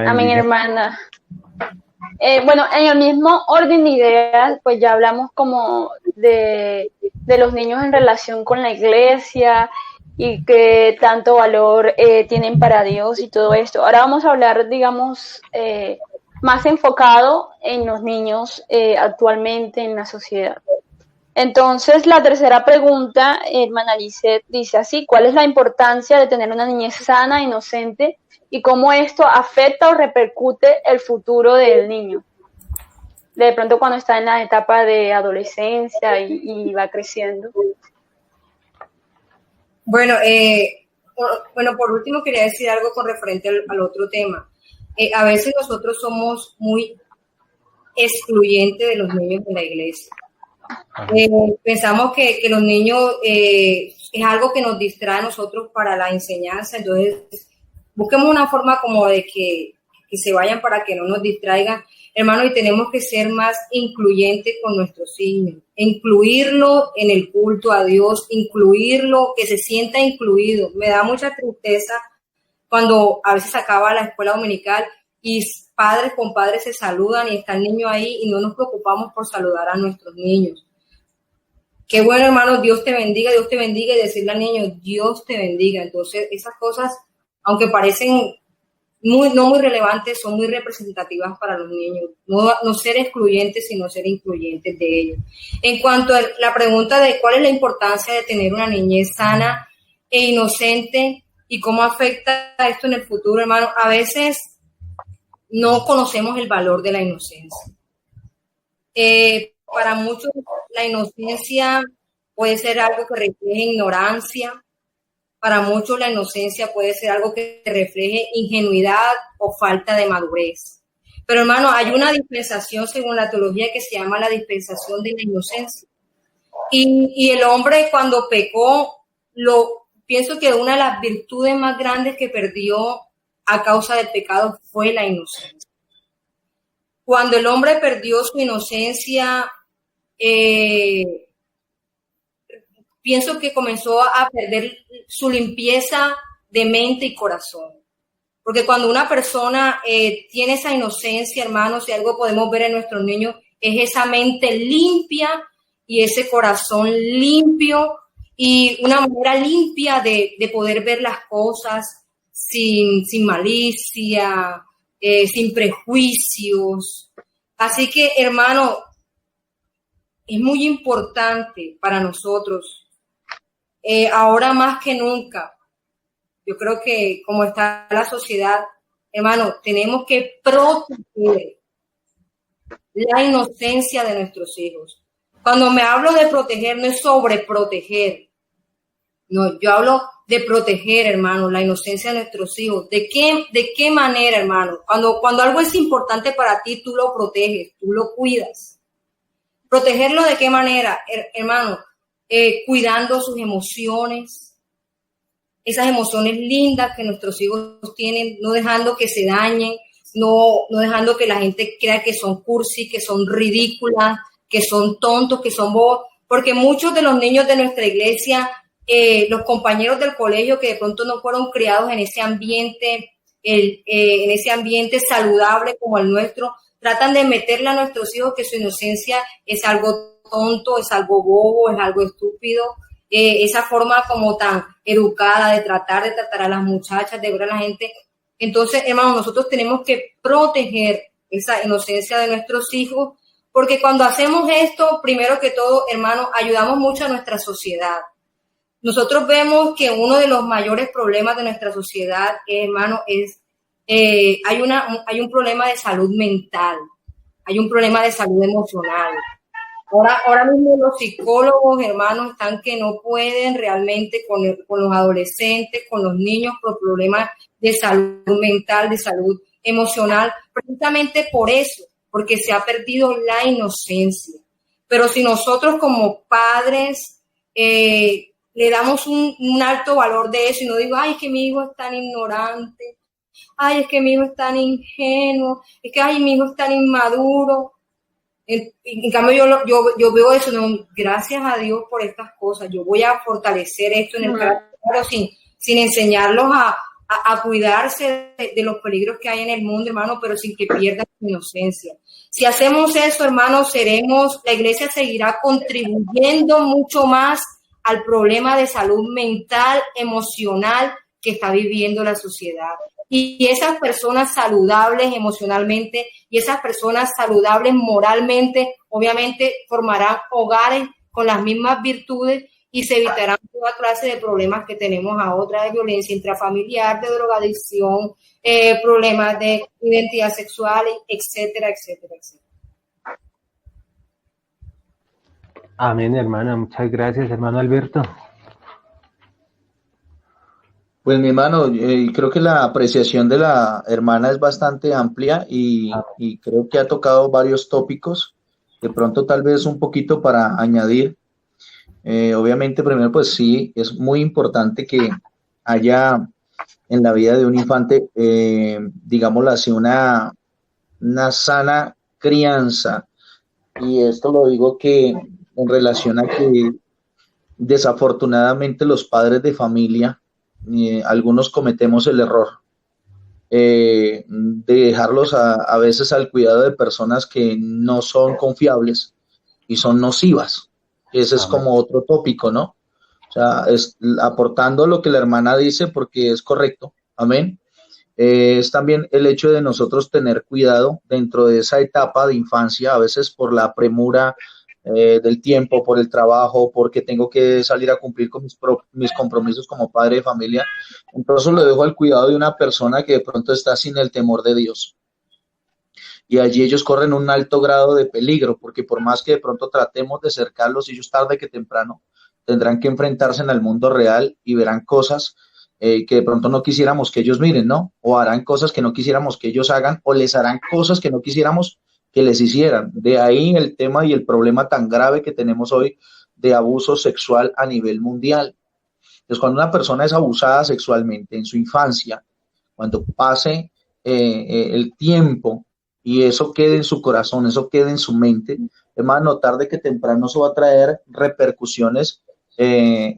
Amén, hermana. Bueno, en el mismo orden de ideas, pues ya hablamos como de los niños en relación con la iglesia y qué tanto valor tienen para Dios y todo esto. Ahora vamos a hablar, digamos, más enfocado en los niños actualmente en la sociedad. Entonces, la tercera pregunta, hermana Lisette, dice así: ¿cuál es la importancia de tener una niñez sana, inocente, y cómo esto afecta o repercute el futuro del niño? De pronto cuando está en la etapa de adolescencia y va creciendo. Bueno, por último quería decir algo con referente al otro tema. A veces nosotros somos muy excluyentes de los niños de la iglesia. Pensamos que los niños es algo que nos distrae a nosotros para la enseñanza, entonces busquemos una forma como de que se vayan para que no nos distraigan, hermano, y tenemos que ser más incluyentes con nuestros hijos, incluirlo en el culto a Dios, incluirlo, que se sienta incluido. Me da mucha tristeza cuando a veces acaba la escuela dominical y padres con padres se saludan y está el niño ahí y no nos preocupamos por saludar a nuestros niños. Qué bueno, hermano, Dios te bendiga, y decirle al niño, Dios te bendiga. Entonces, esas cosas, aunque parecen no muy relevantes, son muy representativas para los niños. No ser excluyentes, sino ser incluyentes de ellos. En cuanto a la pregunta de cuál es la importancia de tener una niñez sana e inocente y cómo afecta esto en el futuro, hermano, a veces no conocemos el valor de la inocencia. Para muchos, la inocencia puede ser algo que refleje ignorancia. Para muchos, la inocencia puede ser algo que refleje ingenuidad o falta de madurez. Pero, hermano, hay una dispensación según la teología que se llama la dispensación de la inocencia. Y el hombre, cuando pecó, pienso que una de las virtudes más grandes que perdió a causa del pecado fue la inocencia. Cuando el hombre perdió su inocencia, pienso que comenzó a perder su limpieza de mente y corazón. Porque cuando una persona tiene esa inocencia, hermanos, si algo podemos ver en nuestros niños, es esa mente limpia y ese corazón limpio. y una manera limpia de poder ver las cosas sin malicia, sin prejuicios. Así que, hermano, es muy importante para nosotros, ahora más que nunca. Yo creo que como está la sociedad, hermano, tenemos que proteger la inocencia de nuestros hijos. Cuando me hablo de proteger, no es sobreproteger. No, yo hablo de proteger, hermano, la inocencia de nuestros hijos. ¿De qué manera, hermano? Cuando algo es importante para ti, tú lo proteges, tú lo cuidas. ¿Protegerlo de qué manera, hermano? Cuidando sus emociones, esas emociones lindas que nuestros hijos tienen, no dejando que se dañen, no dejando que la gente crea que son cursi, que son ridículas, que son tontos, que son bobos, porque muchos de los niños de nuestra iglesia, los compañeros del colegio que de pronto no fueron criados en ese ambiente saludable como el nuestro, tratan de meterle a nuestros hijos que su inocencia es algo tonto, es algo bobo, es algo estúpido. Esa forma como tan educada de tratar a las muchachas, de ver a la gente. Entonces, hermanos, nosotros tenemos que proteger esa inocencia de nuestros hijos, porque cuando hacemos esto, primero que todo, hermanos, ayudamos mucho a nuestra sociedad. Nosotros vemos que uno de los mayores problemas de nuestra sociedad, hermano, es hay un problema de salud mental, hay un problema de salud emocional. Ahora mismo los psicólogos, hermanos, están que no pueden realmente con los adolescentes, con los niños, por problemas de salud mental, de salud emocional, precisamente por eso, porque se ha perdido la inocencia. Pero si nosotros como padres le damos un alto valor de eso y no digo, ay, es que mi hijo es tan ignorante, ay, es que mi hijo es tan ingenuo, es que, ay, mi hijo es tan inmaduro. En cambio, yo veo eso, no, gracias a Dios por estas cosas, yo voy a fortalecer esto en el carácter, pero sin enseñarlos a cuidarse de los peligros que hay en el mundo, hermano, pero sin que pierdan su inocencia. Si hacemos eso, hermano, la iglesia seguirá contribuyendo mucho más al problema de salud mental, emocional que está viviendo la sociedad. Y esas personas saludables emocionalmente y esas personas saludables moralmente, obviamente formarán hogares con las mismas virtudes y se evitarán toda clase de problemas que tenemos ahora, de violencia intrafamiliar, de drogadicción, problemas de identidad sexual, etcétera, etcétera, etcétera. Amén, hermana. Muchas gracias, hermano Alberto. Pues mi hermano, creo que la apreciación de la hermana es bastante amplia y creo que ha tocado varios tópicos, de pronto tal vez un poquito para añadir. Obviamente, primero, pues sí, es muy importante que haya en la vida de un infante, digámoslo así, una sana crianza. Y esto lo digo que en relación a que desafortunadamente los padres de familia, algunos cometemos el error de dejarlos a veces al cuidado de personas que no son confiables y son nocivas. Ese es como otro tópico, ¿no? O sea, es aportando lo que la hermana dice porque es correcto, amén. Es también el hecho de nosotros tener cuidado dentro de esa etapa de infancia, a veces por la premura del tiempo, por el trabajo, porque tengo que salir a cumplir con mis compromisos como padre de familia. Entonces lo dejo al cuidado de una persona que de pronto está sin el temor de Dios. Y allí ellos corren un alto grado de peligro, porque por más que de pronto tratemos de cercarlos, ellos tarde que temprano tendrán que enfrentarse en el mundo real y verán cosas que de pronto no quisiéramos que ellos miren, ¿no? O harán cosas que no quisiéramos que ellos hagan, o les harán cosas que no quisiéramos que les hicieran. De ahí el tema y el problema tan grave que tenemos hoy de abuso sexual a nivel mundial. Entonces, cuando una persona es abusada sexualmente en su infancia, cuando pase el tiempo y eso quede en su corazón, eso quede en su mente, hermano, tarde que temprano eso va a traer repercusiones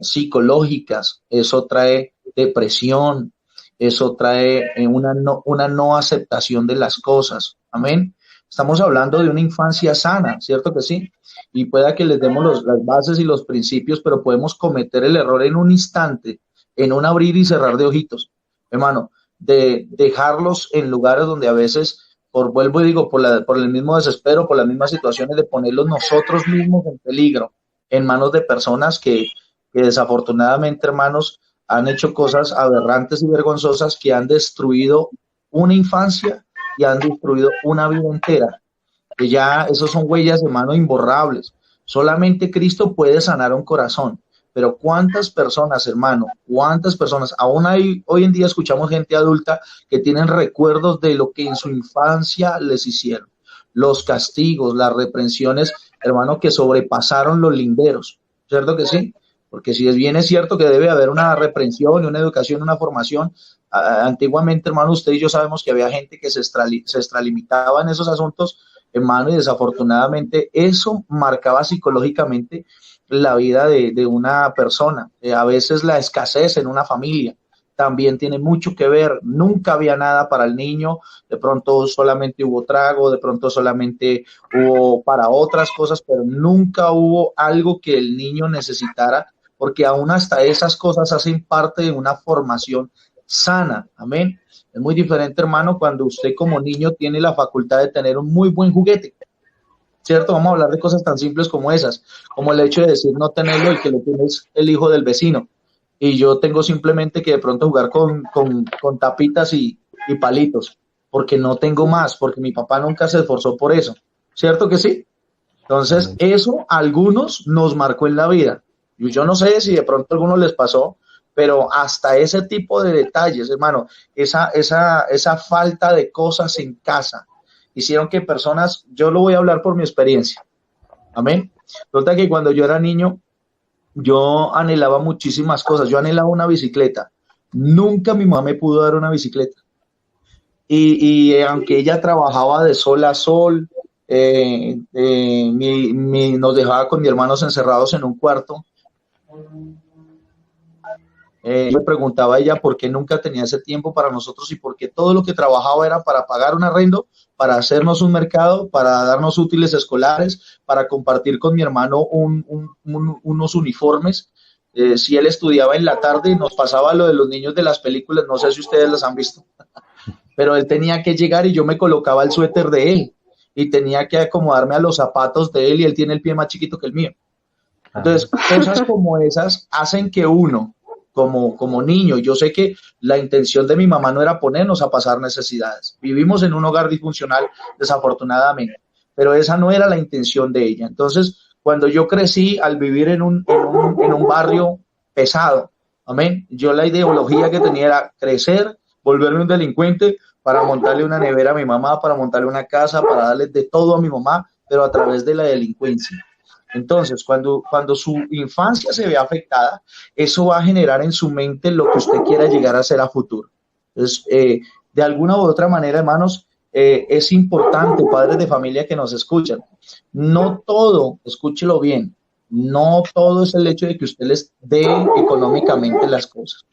psicológicas, eso trae depresión, eso trae una no aceptación de las cosas, amén. Estamos hablando de una infancia sana, ¿cierto que sí? Y pueda que les demos las bases y los principios, pero podemos cometer el error en un instante, en un abrir y cerrar de ojitos, hermano, de dejarlos en lugares donde a veces, vuelvo y digo, por el mismo desespero, por las mismas situaciones, de ponerlos nosotros mismos en peligro, en manos de personas que desafortunadamente, hermanos, han hecho cosas aberrantes y vergonzosas que han destruido una infancia y han destruido una vida entera, que ya esos son huellas, hermano, imborrables. Solamente Cristo puede sanar un corazón. Pero cuántas personas, hermano, cuántas personas, aún hoy en día escuchamos gente adulta que tienen recuerdos de lo que en su infancia les hicieron. Los castigos, las reprensiones, hermano, que sobrepasaron los linderos. ¿Cierto que sí? Porque si bien es cierto que debe haber una reprensión, una educación, una formación, antiguamente, hermano, usted y yo sabemos que había gente que se extralimitaba en esos asuntos, hermano, y desafortunadamente eso marcaba psicológicamente la vida de una persona. A veces la escasez en una familia también tiene mucho que ver. Nunca había nada para el niño, de pronto solamente hubo trago, de pronto solamente hubo para otras cosas, pero nunca hubo algo que el niño necesitara, porque aún hasta esas cosas hacen parte de una formación sana. Amén. Es muy diferente, hermano, cuando usted como niño tiene la facultad de tener un muy buen juguete, ¿cierto? Vamos a hablar de cosas tan simples como esas, como el hecho de decir no tenerlo y que lo tienes el hijo del vecino, y yo tengo simplemente que de pronto jugar con tapitas y palitos, porque no tengo más, porque mi papá nunca se esforzó por eso, ¿cierto que sí? Entonces, eso a algunos nos marcó en la vida. Yo no sé si de pronto a algunos les pasó, pero hasta ese tipo de detalles, hermano, esa falta de cosas en casa, hicieron que personas, yo lo voy a hablar por mi experiencia, amén. Resulta que cuando yo era niño, yo anhelaba muchísimas cosas, yo anhelaba una bicicleta, nunca mi mamá me pudo dar una bicicleta, y aunque ella trabajaba de sol a sol, nos dejaba con mis hermanos encerrados en un cuarto. Yo me preguntaba a ella por qué nunca tenía ese tiempo para nosotros y por qué todo lo que trabajaba era para pagar un arrendo, para hacernos un mercado, para darnos útiles escolares, para compartir con mi hermano unos uniformes. Si él estudiaba en la tarde, nos pasaba lo de los niños de las películas, no sé si ustedes las han visto, pero él tenía que llegar y yo me colocaba el suéter de él y tenía que acomodarme a los zapatos de él y él tiene el pie más chiquito que el mío. Entonces, cosas como esas hacen que uno, como niño, yo sé que la intención de mi mamá no era ponernos a pasar necesidades. Vivimos en un hogar disfuncional, desafortunadamente, pero esa no era la intención de ella. Entonces, cuando yo crecí al vivir en un barrio pesado, amén, yo la ideología que tenía era crecer, volverme un delincuente para montarle una nevera a mi mamá, para montarle una casa, para darle de todo a mi mamá, pero a través de la delincuencia. Entonces, cuando su infancia se ve afectada, eso va a generar en su mente lo que usted quiera llegar a ser a futuro. Entonces, de alguna u otra manera, hermanos, es importante, padres de familia que nos escuchan, no todo, escúchelo bien, no todo es el hecho de que usted les dé económicamente las cosas.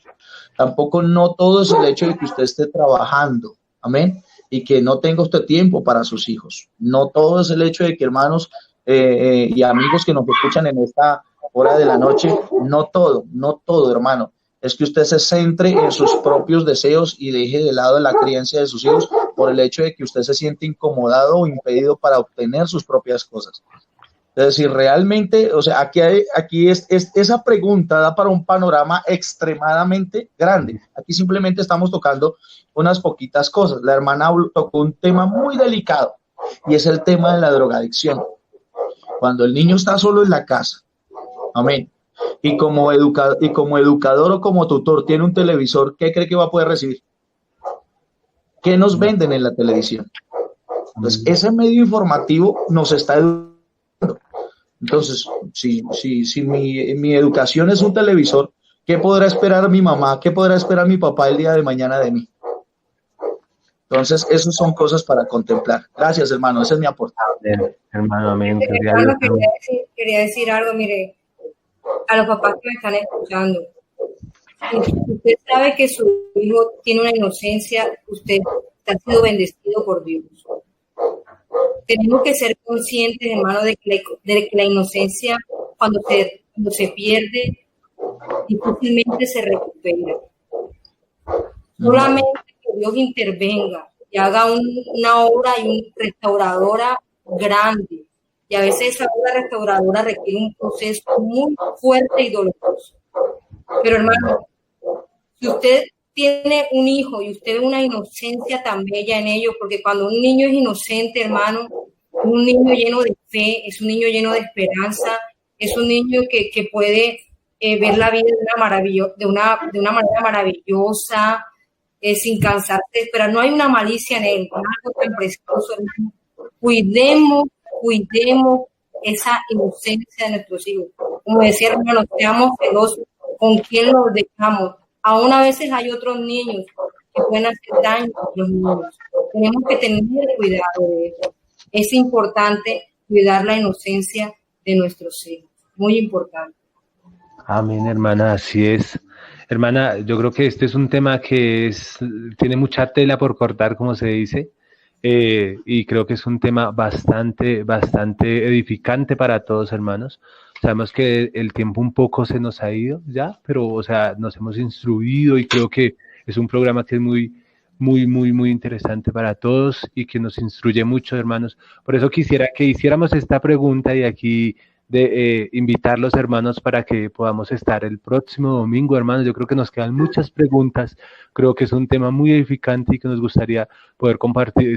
Tampoco no todo es el hecho de que usted esté trabajando, amén, y que no tenga usted tiempo para sus hijos. No todo es el hecho de que, hermanos, y amigos que nos escuchan en esta hora de la noche, no todo, hermano, es que usted se centre en sus propios deseos y deje de lado la crianza de sus hijos por el hecho de que usted se siente incomodado o impedido para obtener sus propias cosas. Es decir, realmente, o sea, aquí esa pregunta da para un panorama extremadamente grande. Aquí simplemente estamos tocando unas poquitas cosas. La hermana tocó un tema muy delicado y es el tema de la drogadicción. Cuando el niño está solo en la casa, amén, y como educador o como tutor tiene un televisor, ¿qué cree que va a poder recibir? ¿Qué nos venden en la televisión? Entonces, ese medio informativo nos está educando. Entonces, si mi educación es un televisor, ¿qué podrá esperar mi mamá? ¿Qué podrá esperar mi papá el día de mañana de mí? Entonces, esas son cosas para contemplar. Gracias, hermano. Ese es mi aporte. Hermano, amén. Hermano, quería decir algo, mire, a los papás que me están escuchando. Usted sabe que su hijo tiene una inocencia, usted ha sido bendecido por Dios. Tenemos que ser conscientes, hermano, de que la inocencia, cuando se pierde, difícilmente se recupera. Solamente que Dios intervenga y haga una obra y una restauradora grande. Y a veces esa obra restauradora requiere un proceso muy fuerte y doloroso. Pero hermano, si usted tiene un hijo y usted ve una inocencia tan bella en ellos, porque cuando un niño es inocente, hermano, es un niño lleno de fe, es un niño lleno de esperanza, es un niño que puede ver la vida de una manera maravillosa, sin cansarse de esperar. No hay una malicia en él, algo tan precioso, hermano. Cuidemos esa inocencia de nuestros hijos. Como decía, hermano, seamos celosos con quién los dejamos. Aún a veces hay otros niños que pueden hacer daño a los niños. Tenemos que tener cuidado de eso. Es importante cuidar la inocencia de nuestros hijos. Muy importante. Amén, hermana, así es. Hermana, yo creo que este es un tema que tiene mucha tela por cortar, como se dice, y creo que es un tema bastante edificante para todos, hermanos. Sabemos que el tiempo un poco se nos ha ido ya, pero, o sea, nos hemos instruido y creo que es un programa que es muy interesante para todos y que nos instruye mucho, hermanos. Por eso quisiera que hiciéramos esta pregunta y aquí de invitar a los hermanos para que podamos estar el próximo domingo, hermanos. Yo creo que nos quedan muchas preguntas, creo que es un tema muy edificante y que nos gustaría poder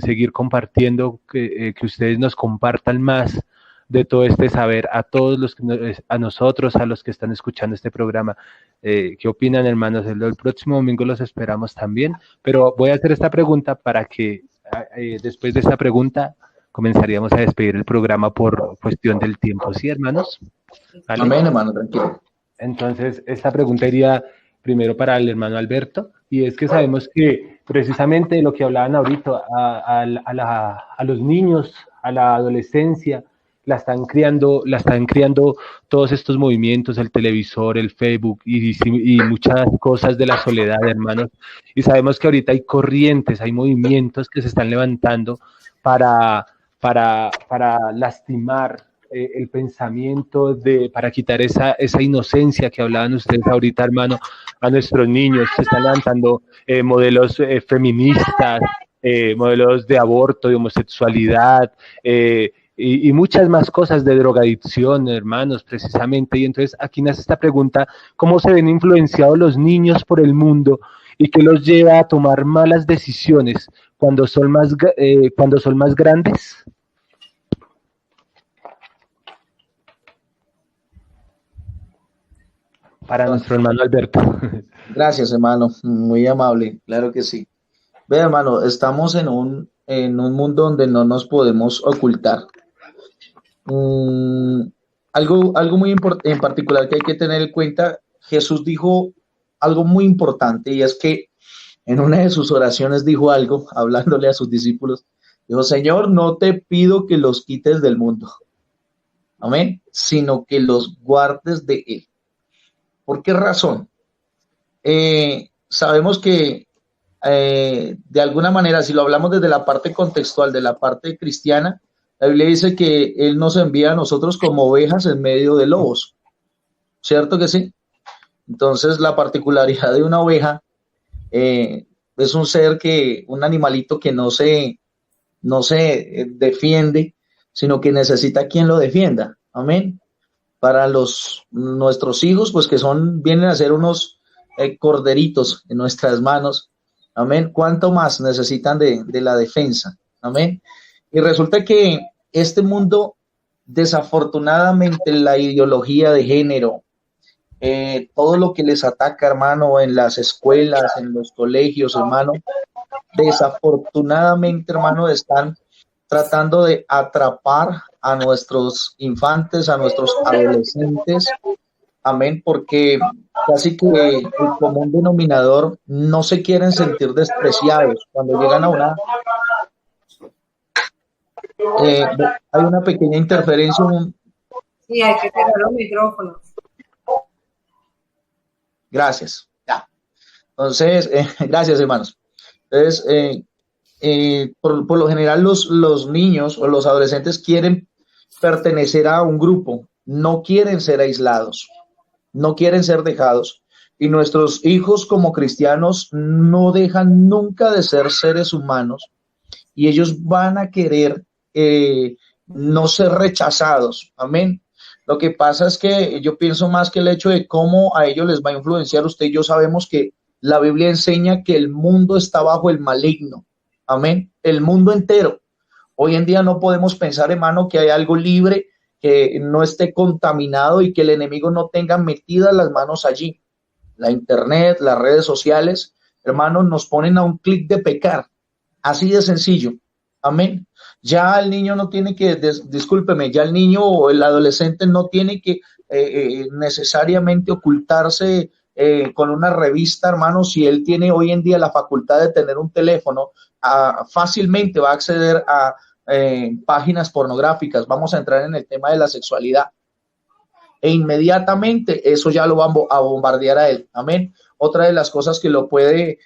seguir compartiendo, que ustedes nos compartan más de todo este saber a todos a nosotros, a los que están escuchando este programa. ¿Qué opinan, hermanos? El próximo domingo los esperamos también, pero voy a hacer esta pregunta para que después de esta pregunta comenzaríamos a despedir el programa por cuestión del tiempo, ¿sí, hermanos? ¿Vale? Amén, hermano, tranquilo. Entonces, esta pregunta iría primero para el hermano Alberto, y es que sabemos que precisamente lo que hablaban ahorita, a los niños, a la adolescencia, la están criando todos estos movimientos, el televisor, el Facebook y muchas cosas de la soledad, hermanos. Y sabemos que ahorita hay corrientes, hay movimientos que se están levantando para lastimar el pensamiento, para quitar esa inocencia que hablaban ustedes ahorita, hermano, a nuestros niños. Se están levantando modelos feministas, modelos de aborto, de homosexualidad, y muchas más cosas, de drogadicción, hermanos, precisamente. Y entonces aquí nace esta pregunta: ¿cómo se ven influenciados los niños por el mundo y qué los lleva a tomar malas decisiones cuando son más grandes? Para nuestro hermano Alberto. Gracias, hermano, muy amable, claro que sí. Ve, hermano, estamos en un mundo donde no nos podemos ocultar. Algo muy en particular que hay que tener en cuenta: Jesús dijo algo muy importante, y es que en una de sus oraciones dijo algo, hablándole a sus discípulos, dijo: Señor, no te pido que los quites del mundo, amén, sino que los guardes de él. ¿Por qué razón? Sabemos que de alguna manera, si lo hablamos desde la parte contextual, de la parte cristiana, la Biblia dice que Él nos envía a nosotros como ovejas en medio de lobos, ¿cierto que sí? Entonces, la particularidad de una oveja es un animalito que no se defiende, sino que necesita quien lo defienda, amén. Para nuestros hijos, pues que vienen a ser unos corderitos en nuestras manos, amén. ¿Cuánto más necesitan de la defensa? Amén. Y resulta que este mundo, desafortunadamente, la ideología de género, todo lo que les ataca, hermano, en las escuelas, en los colegios, hermano, desafortunadamente, hermano, están tratando de atrapar a nuestros infantes, a nuestros adolescentes, amén, porque casi que el común denominador no se quieren sentir despreciados cuando llegan a una... hay una pequeña interferencia. Sí, hay que cerrar los micrófonos. Gracias. Ya. Entonces, gracias, hermanos. Entonces, por lo general los niños o los adolescentes quieren pertenecer a un grupo, no quieren ser aislados, no quieren ser dejados. Y nuestros hijos como cristianos no dejan nunca de ser seres humanos y ellos van a querer no ser rechazados. Amén. Lo que pasa es que yo pienso más que el hecho de cómo a ellos les va a influenciar. Usted y yo sabemos que la Biblia enseña que el mundo está bajo el maligno. Amén. El mundo entero. Hoy en día no podemos pensar, hermano, que hay algo libre, que no esté contaminado y que el enemigo no tenga metidas las manos allí. La internet, las redes sociales, hermanos, nos ponen a un clic de pecar. Así de sencillo. Amén. Ya el niño no tiene que, discúlpeme, ya el niño o el adolescente no tiene que necesariamente ocultarse con una revista, hermano. Si él tiene hoy en día la facultad de tener un teléfono, fácilmente va a acceder a páginas pornográficas. Vamos a entrar en el tema de la sexualidad. E inmediatamente eso ya lo va a bombardear a él. Amén. Otra de las cosas que lo puede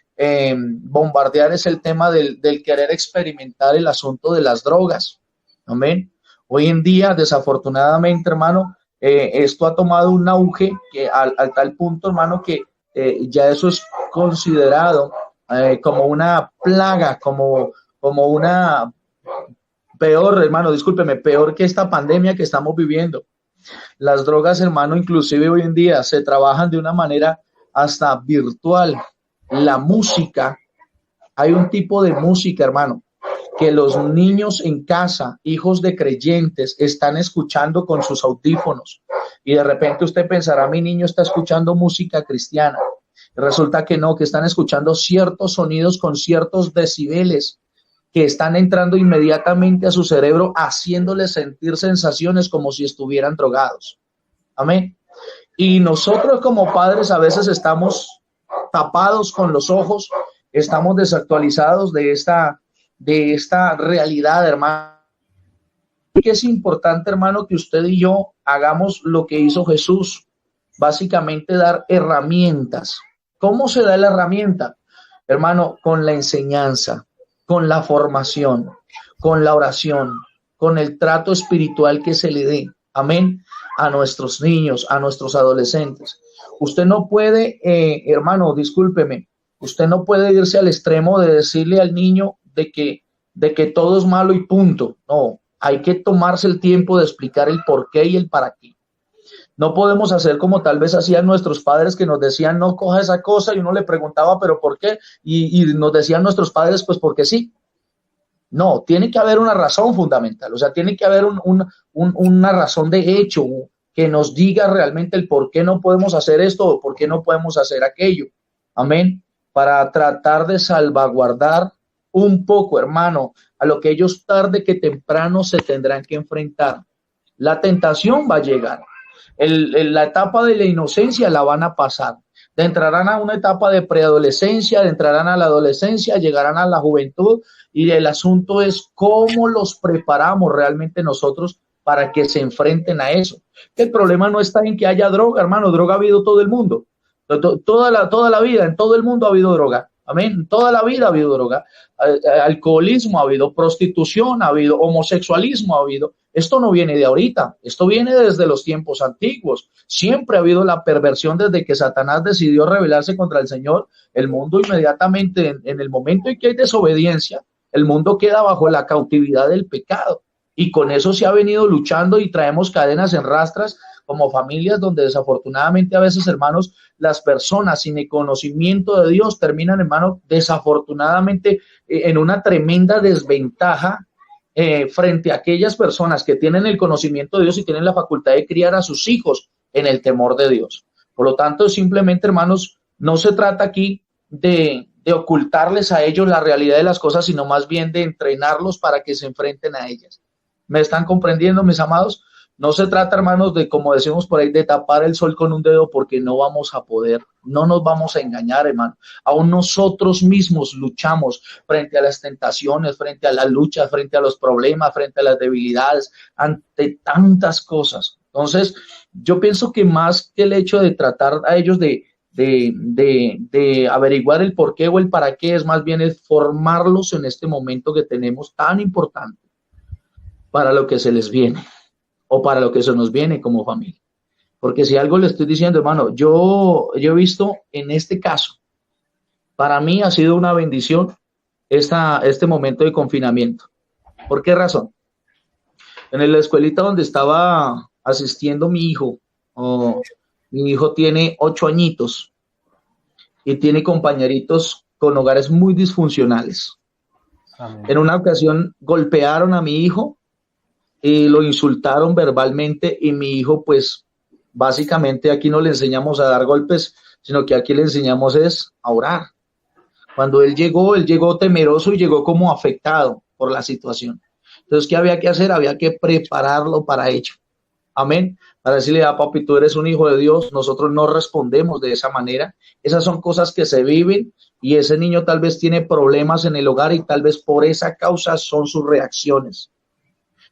bombardear es el tema del querer experimentar el asunto de las drogas. Amén. Hoy en día, desafortunadamente, hermano, esto ha tomado un auge que al tal punto, hermano, que ya eso es considerado como una plaga, como una peor, hermano, discúlpeme, peor que esta pandemia que estamos viviendo. Las drogas, hermano, inclusive hoy en día se trabajan de una manera hasta virtual. La música, hay un tipo de música, hermano, que los niños en casa, hijos de creyentes, están escuchando con sus audífonos. Y de repente usted pensará, mi niño está escuchando música cristiana. Resulta que no, que están escuchando ciertos sonidos con ciertos decibeles que están entrando inmediatamente a su cerebro, haciéndole sentir sensaciones como si estuvieran drogados. Amén. Y nosotros como padres a veces estamos tapados con los ojos, estamos desactualizados de esta realidad, hermano. Que es importante, hermano, que usted y yo hagamos lo que hizo Jesús, básicamente dar herramientas. ¿Cómo se da la herramienta? Hermano, con la enseñanza, con la formación, con la oración, con el trato espiritual que se le dé, amén, a nuestros niños, a nuestros adolescentes. Usted no puede, hermano, discúlpeme, usted no puede irse al extremo de decirle al niño de que todo es malo y punto. No, hay que tomarse el tiempo de explicar el por qué y el para qué. No podemos hacer como tal vez hacían nuestros padres, que nos decían no coja esa cosa, y uno le preguntaba pero ¿por qué? Y nos decían nuestros padres pues porque sí. No, tiene que haber una razón fundamental, o sea, tiene que haber una razón de hecho que nos diga realmente el por qué no podemos hacer esto o por qué no podemos hacer aquello. Amén. Para tratar de salvaguardar un poco, hermano, a lo que ellos tarde que temprano se tendrán que enfrentar. La tentación va a llegar. La etapa de la inocencia la van a pasar. Entrarán a una etapa de preadolescencia, entrarán a la adolescencia, llegarán a la juventud, y el asunto es cómo los preparamos realmente nosotros para que se enfrenten a eso. El problema no está en que haya droga, hermano. Droga ha habido todo el mundo. Toda la vida, en todo el mundo ha habido droga. Amén. Toda la vida ha habido droga. Alcoholismo ha habido, prostitución ha habido, homosexualismo ha habido. Esto no viene de ahorita, esto viene desde los tiempos antiguos. Siempre ha habido la perversión desde que Satanás decidió rebelarse contra el Señor. El mundo inmediatamente, en el momento en que hay desobediencia, el mundo queda bajo la cautividad del pecado. Y con eso se ha venido luchando y traemos cadenas en rastras como familias donde desafortunadamente a veces, hermanos, las personas sin el conocimiento de Dios terminan, hermanos, desafortunadamente en una tremenda desventaja frente a aquellas personas que tienen el conocimiento de Dios y tienen la facultad de criar a sus hijos en el temor de Dios. Por lo tanto, simplemente, hermanos, no se trata aquí de ocultarles a ellos la realidad de las cosas, sino más bien de entrenarlos para que se enfrenten a ellas. ¿Me están comprendiendo, mis amados? No se trata, hermanos, de, como decimos por ahí, de tapar el sol con un dedo, porque no vamos a poder, no nos vamos a engañar, hermano. Aún nosotros mismos luchamos frente a las tentaciones, frente a las luchas, frente a los problemas, frente a las debilidades, ante tantas cosas. Entonces, yo pienso que más que el hecho de tratar a ellos de de averiguar el por qué o el para qué, es más bien el formarlos en este momento que tenemos tan importante para lo que se les viene o para lo que se nos viene como familia. Porque si algo le estoy diciendo, hermano, yo he visto en este caso, para mí ha sido una bendición este momento de confinamiento. ¿Por qué razón? En la escuelita donde estaba asistiendo mi hijo tiene 8 añitos y tiene compañeritos con hogares muy disfuncionales. Amén. En una ocasión golpearon a mi hijo y lo insultaron verbalmente, y mi hijo, pues, básicamente aquí no le enseñamos a dar golpes, sino que aquí le enseñamos es a orar. Cuando él llegó temeroso y llegó como afectado por la situación. Entonces, ¿qué había que hacer? Había que prepararlo para ello. Amén. Para decirle, papi, tú eres un hijo de Dios, nosotros no respondemos de esa manera. Esas son cosas que se viven, y ese niño tal vez tiene problemas en el hogar y tal vez por esa causa son sus reacciones.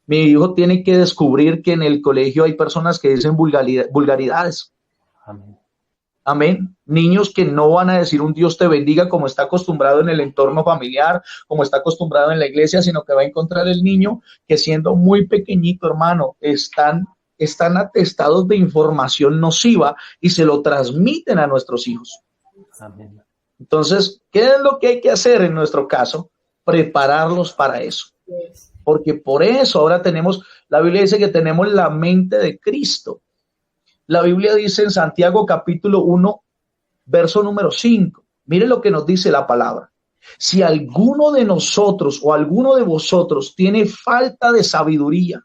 Mi hijo tiene que descubrir que en el colegio hay personas que dicen vulgaridades. Amén. Amén. Niños que no van a decir un Dios te bendiga como está acostumbrado en el entorno familiar, como está acostumbrado en la iglesia, sino que va a encontrar el niño que, siendo muy pequeñito, hermano, están atestados de información nociva y se lo transmiten a nuestros hijos. Amén. Entonces, ¿qué es lo que hay que hacer en nuestro caso? Prepararlos para eso. Porque por eso ahora la Biblia dice que tenemos la mente de Cristo. La Biblia dice en Santiago capítulo 1, verso número 5. Mire lo que nos dice la palabra. Si alguno de nosotros o alguno de vosotros tiene falta de sabiduría,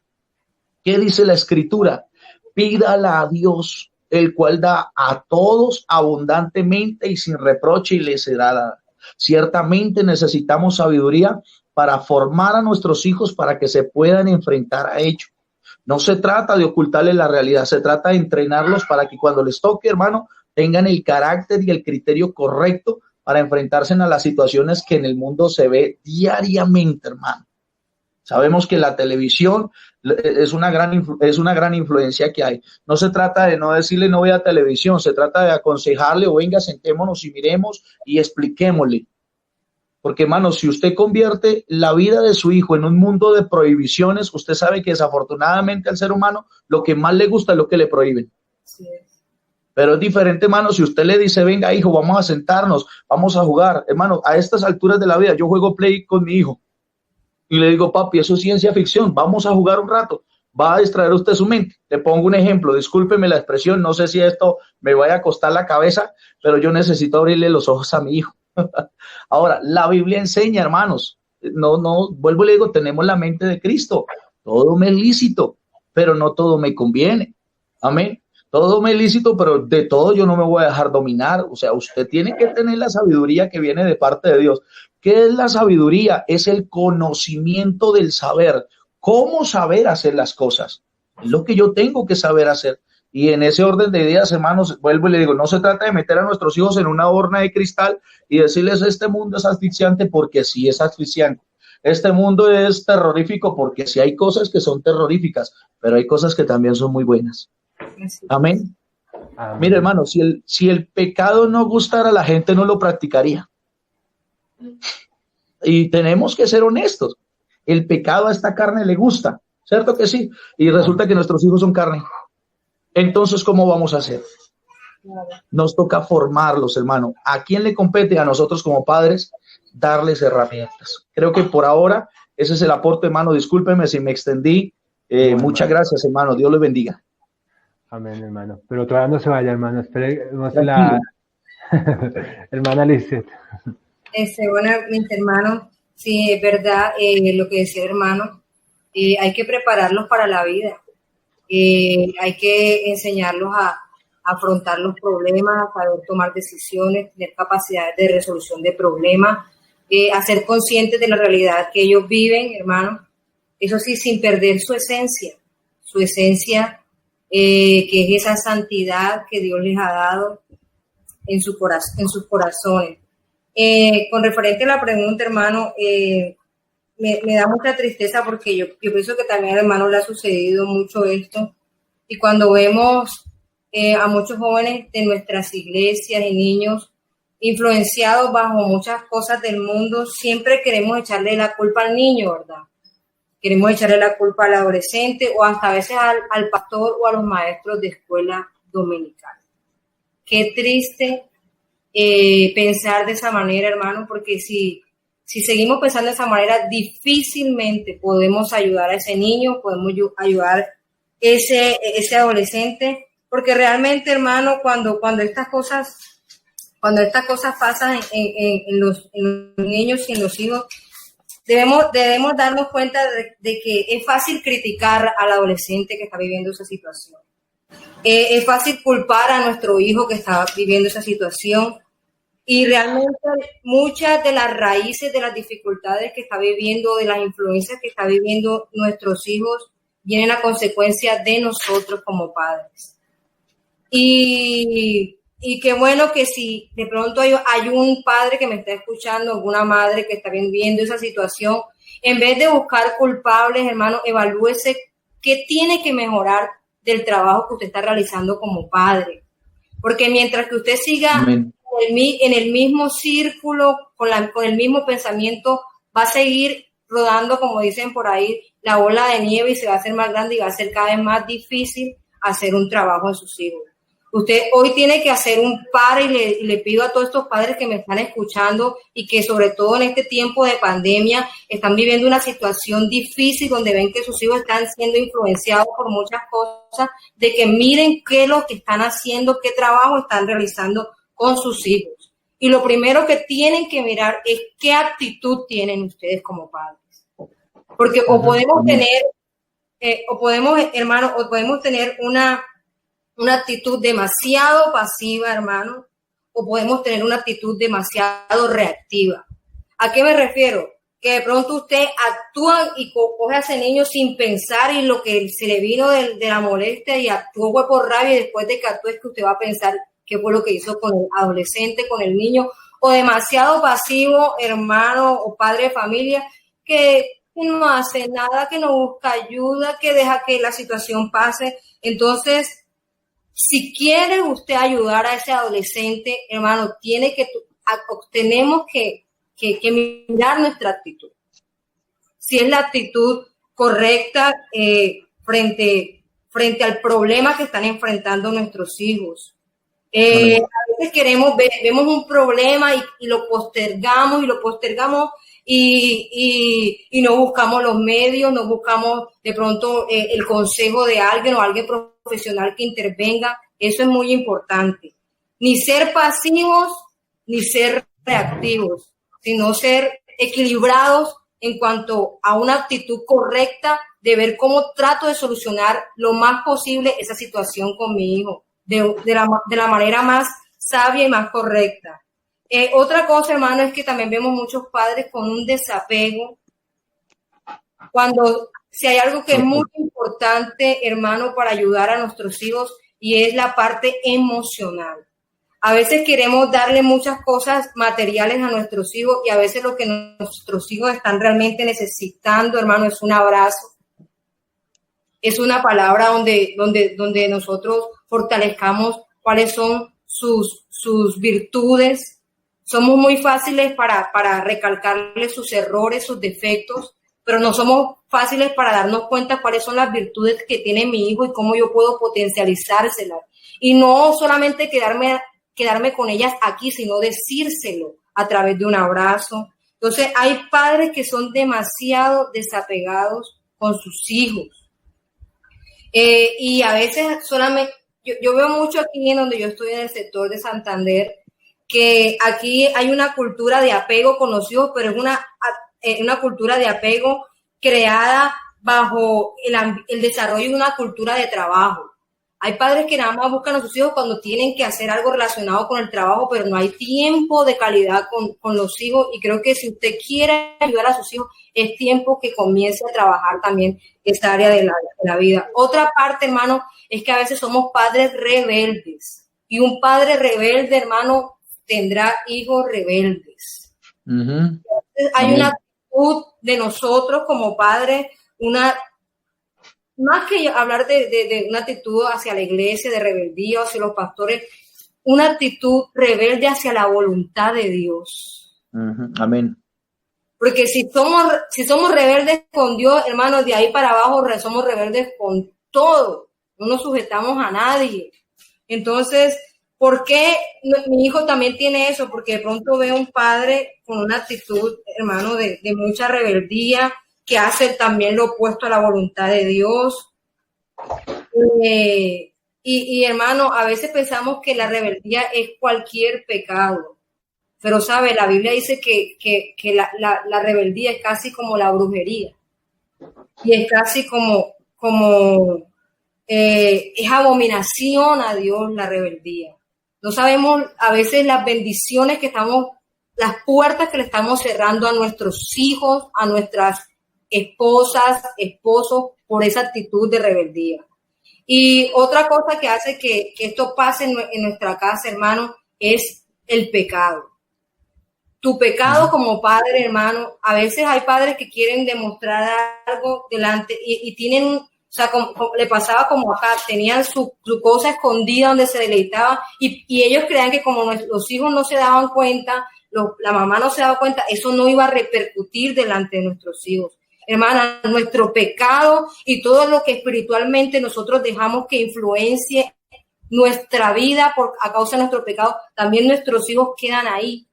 ¿qué dice la Escritura? Pídala a Dios, el cual da a todos abundantemente y sin reproche, y le será dada. Ciertamente necesitamos sabiduría para formar a nuestros hijos para que se puedan enfrentar a ello. No se trata de ocultarles la realidad, se trata de entrenarlos para que cuando les toque, hermano, tengan el carácter y el criterio correcto para enfrentarse a las situaciones que en el mundo se ve diariamente, hermano. Sabemos que la televisión es una gran influencia que hay. No se trata de no decirle no vea televisión, se trata de aconsejarle o venga, sentémonos y miremos y expliquémosle. Porque, hermano, si usted convierte la vida de su hijo en un mundo de prohibiciones, usted sabe que desafortunadamente al ser humano lo que más le gusta es lo que le prohíben. Sí. Pero es diferente, hermano, si usted le dice, venga, hijo, vamos a sentarnos, vamos a jugar. Hermano, a estas alturas de la vida, yo juego Play con mi hijo. Y le digo, papi, eso es ciencia ficción, vamos a jugar un rato. Va a distraer usted su mente. Le pongo un ejemplo, discúlpeme la expresión, no sé si esto me vaya a costar la cabeza, pero yo necesito abrirle los ojos a mi hijo. Ahora, la Biblia enseña, hermanos, vuelvo y le digo, tenemos la mente de Cristo. Todo me es lícito, pero no todo me conviene. Amén. Todo me es lícito, pero de todo yo no me voy a dejar dominar. O sea, usted tiene que tener la sabiduría que viene de parte de Dios. ¿Qué es la sabiduría? Es el conocimiento del saber. ¿Cómo saber hacer las cosas? Es lo que yo tengo que saber hacer. Y en ese orden de ideas, hermanos, vuelvo y le digo, no se trata de meter a nuestros hijos en una urna de cristal y decirles, este mundo es asfixiante, porque sí es asfixiante. Este mundo es terrorífico, porque sí hay cosas que son terroríficas, pero hay cosas que también son muy buenas. Amén. Amén. Mire, hermano, si el pecado no gustara, la gente no lo practicaría. Y tenemos que ser honestos. El pecado a esta carne le gusta, ¿cierto que sí? Y resulta que nuestros hijos son carne. Entonces, ¿cómo vamos a hacer? Nos toca formarlos, hermano. ¿A quién le compete? A nosotros como padres, darles herramientas. Creo que por ahora ese es el aporte, hermano. Discúlpeme si me extendí. Muchas gracias, hermano. Dios les bendiga. Amén, hermano. Pero todavía no se vaya, hermano. Esperemos la hermana Lizeth. Bueno, mis hermanos, sí, es verdad lo que decía el hermano. Hay que prepararlos para la vida. Hay que enseñarlos a afrontar los problemas, a saber tomar decisiones, tener capacidades de resolución de problemas, a ser conscientes de la realidad que ellos viven, hermano. Eso sí, sin perder su esencia, que es esa santidad que Dios les ha dado en sus corazones. Con referente a la pregunta, hermano, me da mucha tristeza porque yo pienso que también al hermano le ha sucedido mucho esto. Y cuando vemos a muchos jóvenes de nuestras iglesias y niños influenciados bajo muchas cosas del mundo, siempre queremos echarle la culpa al niño, ¿verdad? Queremos echarle la culpa al adolescente o hasta a veces al pastor o a los maestros de escuela dominical. Qué triste pensar de esa manera, hermano, porque si seguimos pensando de esa manera, difícilmente podemos ayudar a ese niño, podemos ayudar a ese adolescente, porque realmente, hermano, cuando estas cosas pasan en los niños y en los hijos, debemos darnos cuenta de que es fácil criticar al adolescente que está viviendo esa situación. Es fácil culpar a nuestro hijo que está viviendo esa situación. Y realmente muchas de las raíces de las dificultades que está viviendo, de las influencias que está viviendo nuestros hijos, vienen a consecuencia de nosotros como padres. Y qué bueno que si de pronto hay un padre que me está escuchando, alguna madre que está viviendo esa situación, en vez de buscar culpables, hermano, evalúese qué tiene que mejorar del trabajo que usted está realizando como padre. Porque mientras que usted siga Amén. en el mismo círculo, con el mismo pensamiento, va a seguir rodando, como dicen por ahí, la bola de nieve y se va a hacer más grande y va a ser cada vez más difícil hacer un trabajo en sus hijos. Usted hoy tiene que hacer un par y le pido a todos estos padres que me están escuchando y que sobre todo en este tiempo de pandemia están viviendo una situación difícil donde ven que sus hijos están siendo influenciados por muchas cosas, de que miren qué es lo que están haciendo, qué trabajo están realizando con sus hijos. Y lo primero que tienen que mirar es qué actitud tienen ustedes como padres. Porque o podemos tener, podemos tener una actitud demasiado pasiva, hermano, o podemos tener una actitud demasiado reactiva. ¿A qué me refiero? Que de pronto usted actúa y coge a ese niño sin pensar y lo que se le vino de la molestia y actuó fue por rabia, y después de que actúe es que usted va a pensar qué fue lo que hizo con el adolescente, con el niño, o demasiado pasivo, hermano o padre de familia, que no hace nada, que no busca ayuda, que deja que la situación pase. Entonces, si quiere usted ayudar a ese adolescente, hermano, tenemos que mirar nuestra actitud. Si es la actitud correcta frente al problema que están enfrentando nuestros hijos. A veces vemos un problema y lo postergamos y no buscamos los medios, no buscamos de pronto el consejo de alguien o alguien profesional que intervenga. Eso es muy importante. Ni ser pasivos, ni ser reactivos, sino ser equilibrados en cuanto a una actitud correcta de ver cómo trato de solucionar lo más posible esa situación con mi hijo, de la manera más sabia y más correcta. Otra cosa, hermano, es que también vemos muchos padres con un desapego. Si hay algo que es muy importante, hermano, para ayudar a nuestros hijos, y es la parte emocional. A veces queremos darle muchas cosas materiales a nuestros hijos y a veces lo que nuestros hijos están realmente necesitando, hermano, es un abrazo. Es una palabra donde nosotros fortalezcamos cuáles son sus virtudes. Somos muy fáciles para recalcarle sus errores, sus defectos, pero no somos fáciles para darnos cuenta cuáles son las virtudes que tiene mi hijo y cómo yo puedo potencializárselas. Y no solamente quedarme con ellas aquí, sino decírselo a través de un abrazo. Entonces, hay padres que son demasiado desapegados con sus hijos. Y a veces solamente, yo veo mucho aquí en donde yo estoy en el sector de Santander, que aquí hay una cultura de apego con los hijos, pero es una cultura de apego creada bajo el desarrollo de una cultura de trabajo. Hay padres que nada más buscan a sus hijos cuando tienen que hacer algo relacionado con el trabajo, pero no hay tiempo de calidad con los hijos, y creo que si usted quiere ayudar a sus hijos, es tiempo que comience a trabajar también esta área de la vida. Otra parte, hermano, es que a veces somos padres rebeldes, y un padre rebelde, hermano, tendrá hijos rebeldes. Uh-huh. Entonces, hay una actitud de nosotros como padres, más que hablar de una actitud hacia la iglesia, de rebeldía o hacia los pastores, una actitud rebelde hacia la voluntad de Dios. Amén. Porque si somos rebeldes con Dios, hermanos, de ahí para abajo somos rebeldes con todo. No nos sujetamos a nadie. Entonces, ¿por qué mi hijo también tiene eso? Porque de pronto veo un padre con una actitud, hermano, de mucha rebeldía, que hace también lo opuesto a la voluntad de Dios. Y hermano, a veces pensamos que la rebeldía es cualquier pecado. Pero, ¿sabe? La Biblia dice que la rebeldía es casi como la brujería. Y es casi como es abominación a Dios la rebeldía. No sabemos a veces las bendiciones las puertas que le estamos cerrando a nuestros hijos, a nuestras esposas, esposos, por esa actitud de rebeldía. Y otra cosa que hace que esto pase en nuestra casa, hermano, es el pecado. Tu pecado como padre, hermano, a veces hay padres que quieren demostrar algo delante y tienen, o sea, le pasaba como acá, tenían su cosa escondida donde se deleitaban y ellos creían que como los hijos no se daban cuenta, la mamá no se daba cuenta, eso no iba a repercutir delante de nuestros hijos. Hermana, nuestro pecado y todo lo que espiritualmente nosotros dejamos que influencie nuestra vida a causa de nuestro pecado, también nuestros hijos quedan ahí.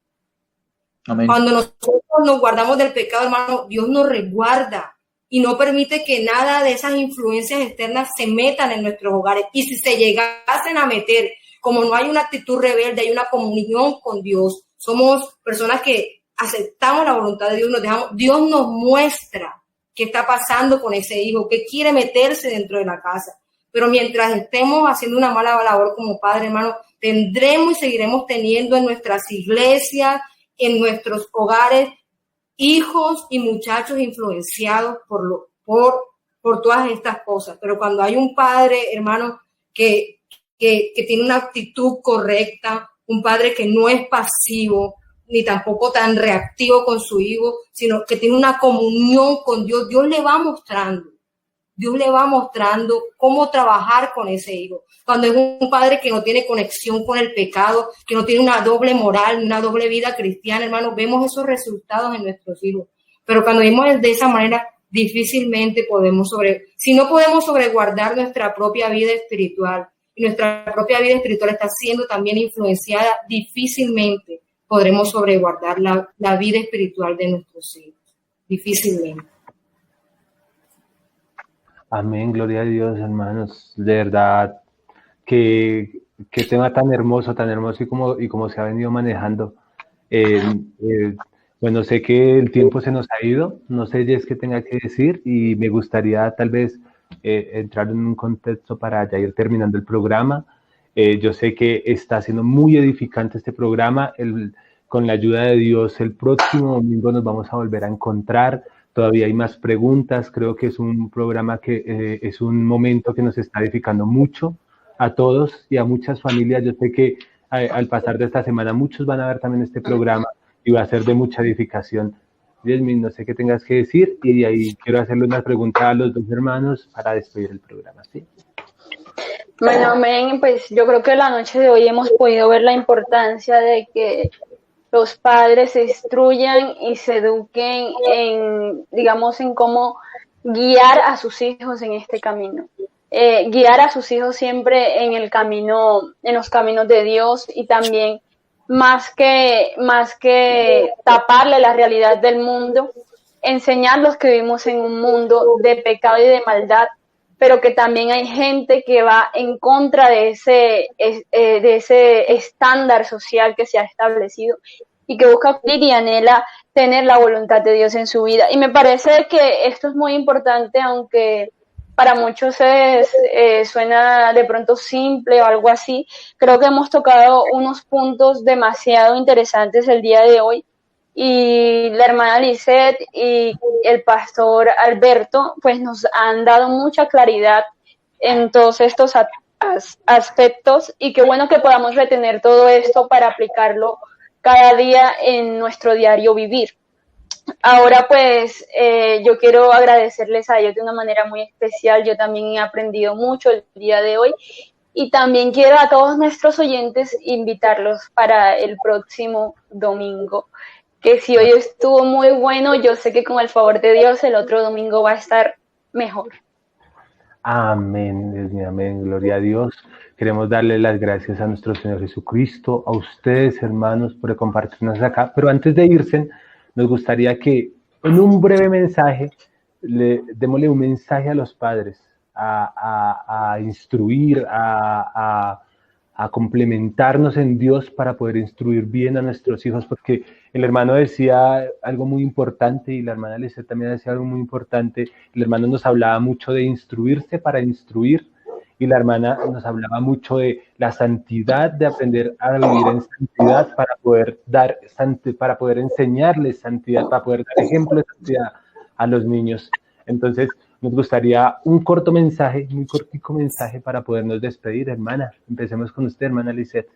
Amén. Cuando nosotros nos guardamos del pecado, hermano, Dios nos resguarda y no permite que nada de esas influencias externas se metan en nuestros hogares. Y si se llegasen a meter, como no hay una actitud rebelde, hay una comunión con Dios, somos personas que aceptamos la voluntad de Dios, Dios nos muestra qué está pasando con ese hijo, que quiere meterse dentro de la casa. Pero mientras estemos haciendo una mala labor como padre, hermano, tendremos y seguiremos teniendo en nuestras iglesias, en nuestros hogares, hijos y muchachos influenciados por todas estas cosas. Pero cuando hay un padre, hermano, que tiene una actitud correcta, un padre que no es pasivo, ni tampoco tan reactivo con su hijo, sino que tiene una comunión con Dios, Dios le va mostrando cómo trabajar con ese hijo. Cuando es un padre que no tiene conexión con el pecado, que no tiene una doble moral, una doble vida cristiana, hermano, vemos esos resultados en nuestros hijos. Pero cuando vivimos de esa manera, difícilmente si no podemos sobreguardar nuestra propia vida espiritual, y nuestra propia vida espiritual está siendo también influenciada, difícilmente podremos sobreguardar la vida espiritual de nuestros hijos. Difícilmente. Amén, gloria a Dios, hermanos. De verdad, qué tema tan hermoso y como se ha venido manejando. Bueno, sé que el tiempo se nos ha ido, no sé Jess qué tenga que decir y me gustaría tal vez entrar en un contexto para ya ir terminando el programa. Yo sé que está siendo muy edificante este programa. Con la ayuda de Dios, el próximo domingo nos vamos a volver a encontrar. Todavía hay más preguntas. Creo que es un programa que es un momento que nos está edificando mucho a todos y a muchas familias. Yo sé que al pasar de esta semana muchos van a ver también este programa y va a ser de mucha edificación. Yasmin, no sé qué tengas que decir y de ahí quiero hacerle una pregunta a los dos hermanos para despedir el programa, ¿sí? Bueno, amén, pues yo creo que la noche de hoy hemos podido ver la importancia de que los padres se instruyan y se eduquen en cómo guiar a sus hijos en este camino. Guiar a sus hijos siempre en los caminos de Dios y también más que taparle la realidad del mundo, enseñarlos que vivimos en un mundo de pecado y de maldad, pero que también hay gente que va en contra de ese estándar social que se ha establecido y que busca cumplir y anhela tener la voluntad de Dios en su vida. Y me parece que esto es muy importante, aunque para muchos suena de pronto simple o algo así. Creo que hemos tocado unos puntos demasiado interesantes el día de hoy. Y la hermana Lisette y el pastor Alberto pues nos han dado mucha claridad en todos estos aspectos y qué bueno que podamos retener todo esto para aplicarlo cada día en nuestro diario vivir. ahora pues yo quiero agradecerles a ellos de una manera muy especial. Yo también he aprendido mucho el día de hoy y también quiero a todos nuestros oyentes invitarlos para el próximo domingo, que si hoy estuvo muy bueno, yo sé que con el favor de Dios el otro domingo va a estar mejor. Amén, Dios mío, amén, gloria a Dios. Queremos darle las gracias a nuestro Señor Jesucristo, a ustedes, hermanos, por compartirnos acá. Pero antes de irse, nos gustaría que en un breve mensaje, démosle un mensaje a los padres, a instruir, a complementarnos en Dios para poder instruir bien a nuestros hijos, porque el hermano decía algo muy importante y la hermana Lisette también decía algo muy importante. El hermano nos hablaba mucho de instruirse para instruir y la hermana nos hablaba mucho de la santidad, de aprender a vivir en santidad para poder enseñarles santidad, para poder dar ejemplo de santidad a los niños. Entonces, nos gustaría un corto mensaje, muy cortico mensaje para podernos despedir, hermana. Empecemos con usted, hermana Lisette.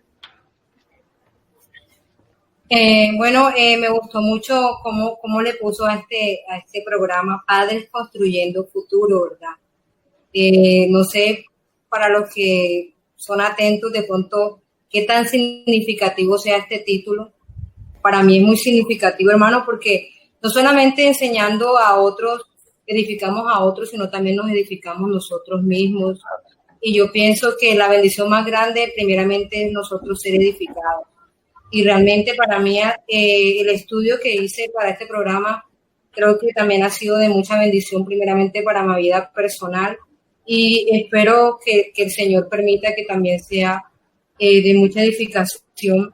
Me gustó mucho cómo le puso a este programa Padres Construyendo Futuro, ¿verdad? No sé, para los que son atentos de pronto, qué tan significativo sea este título. Para mí es muy significativo, hermano, porque no solamente enseñando a otros, edificamos a otros, sino también nos edificamos nosotros mismos. Y yo pienso que la bendición más grande, primeramente, es nosotros ser edificados. Y realmente para mí el estudio que hice para este programa creo que también ha sido de mucha bendición, primeramente para mi vida personal, y espero que el Señor permita que también sea de mucha edificación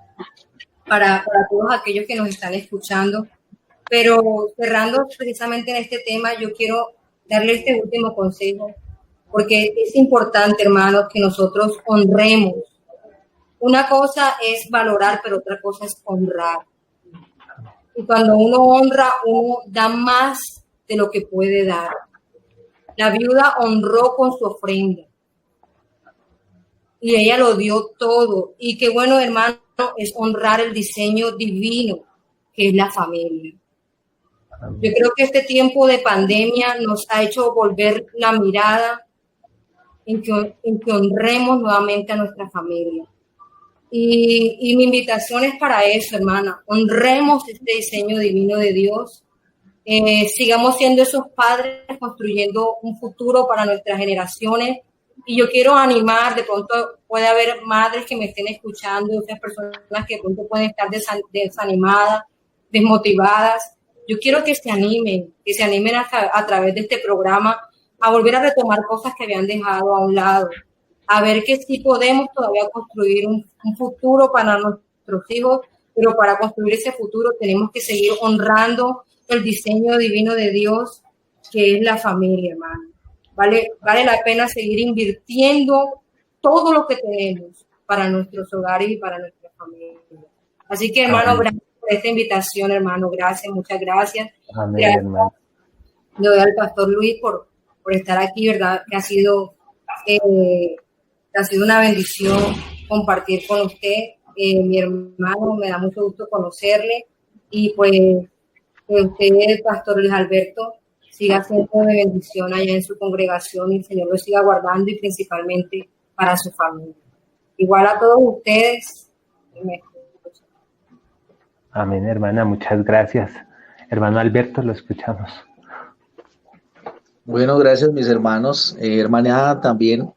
para todos aquellos que nos están escuchando. Pero cerrando precisamente en este tema, yo quiero darle este último consejo, porque es importante, hermanos, que nosotros honremos. Una cosa es valorar, pero otra cosa es honrar. Y cuando uno honra, uno da más de lo que puede dar. La viuda honró con su ofrenda. Y ella lo dio todo. Y qué bueno, hermano, es honrar el diseño divino, que es la familia. Yo creo que este tiempo de pandemia nos ha hecho volver la mirada en que honremos nuevamente a nuestra familia. Y mi invitación es para eso, hermana. Honremos este diseño divino de Dios. Sigamos siendo esos padres construyendo un futuro para nuestras generaciones. Y yo quiero animar, de pronto puede haber madres que me estén escuchando, otras personas que de pronto pueden estar desanimadas, desmotivadas. Yo quiero que se animen a través de este programa a volver a retomar cosas que habían dejado a un lado, a ver que sí podemos todavía construir un futuro para nuestros hijos, pero para construir ese futuro tenemos que seguir honrando el diseño divino de Dios, que es la familia, hermano. Vale la pena seguir invirtiendo todo lo que tenemos para nuestros hogares y para nuestra familia. Así que, hermano, gracias por esta invitación, hermano. Gracias, muchas gracias. Amén, gracias. Hermano. Le doy al pastor Luis por estar aquí, ¿verdad? Que ha sido una bendición compartir con usted. Mi hermano, me da mucho gusto conocerle. Y pues, que usted, el pastor Luis Alberto, siga siendo de bendición allá en su congregación y el Señor lo siga guardando y principalmente para su familia. Igual a todos ustedes. Amén, hermana, muchas gracias. Hermano Alberto, lo escuchamos. Bueno, gracias mis hermanos. Hermana también,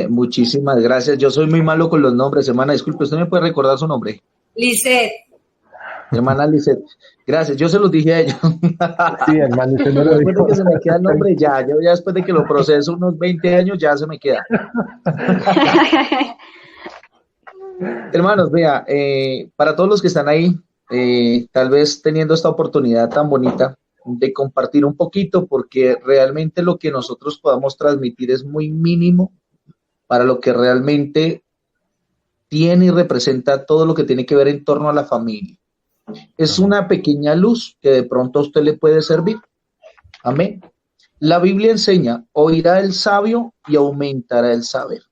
muchísimas gracias. Yo soy muy malo con los nombres, hermana, disculpe, ¿usted me puede recordar su nombre? Lisette. Hermana Lisette, gracias, yo se los dije a ellos. Sí, hermano, usted no lo dijo. Después de que se me queda el nombre, ya después de que lo proceso unos 20 años, ya se me queda. Hermanos, vea, para todos los que están ahí, tal vez teniendo esta oportunidad tan bonita de compartir un poquito, porque realmente lo que nosotros podamos transmitir es muy mínimo para lo que realmente tiene y representa todo lo que tiene que ver en torno a la familia. Es una pequeña luz que de pronto a usted le puede servir. Amén. La Biblia enseña, oirá el sabio y aumentará el saber.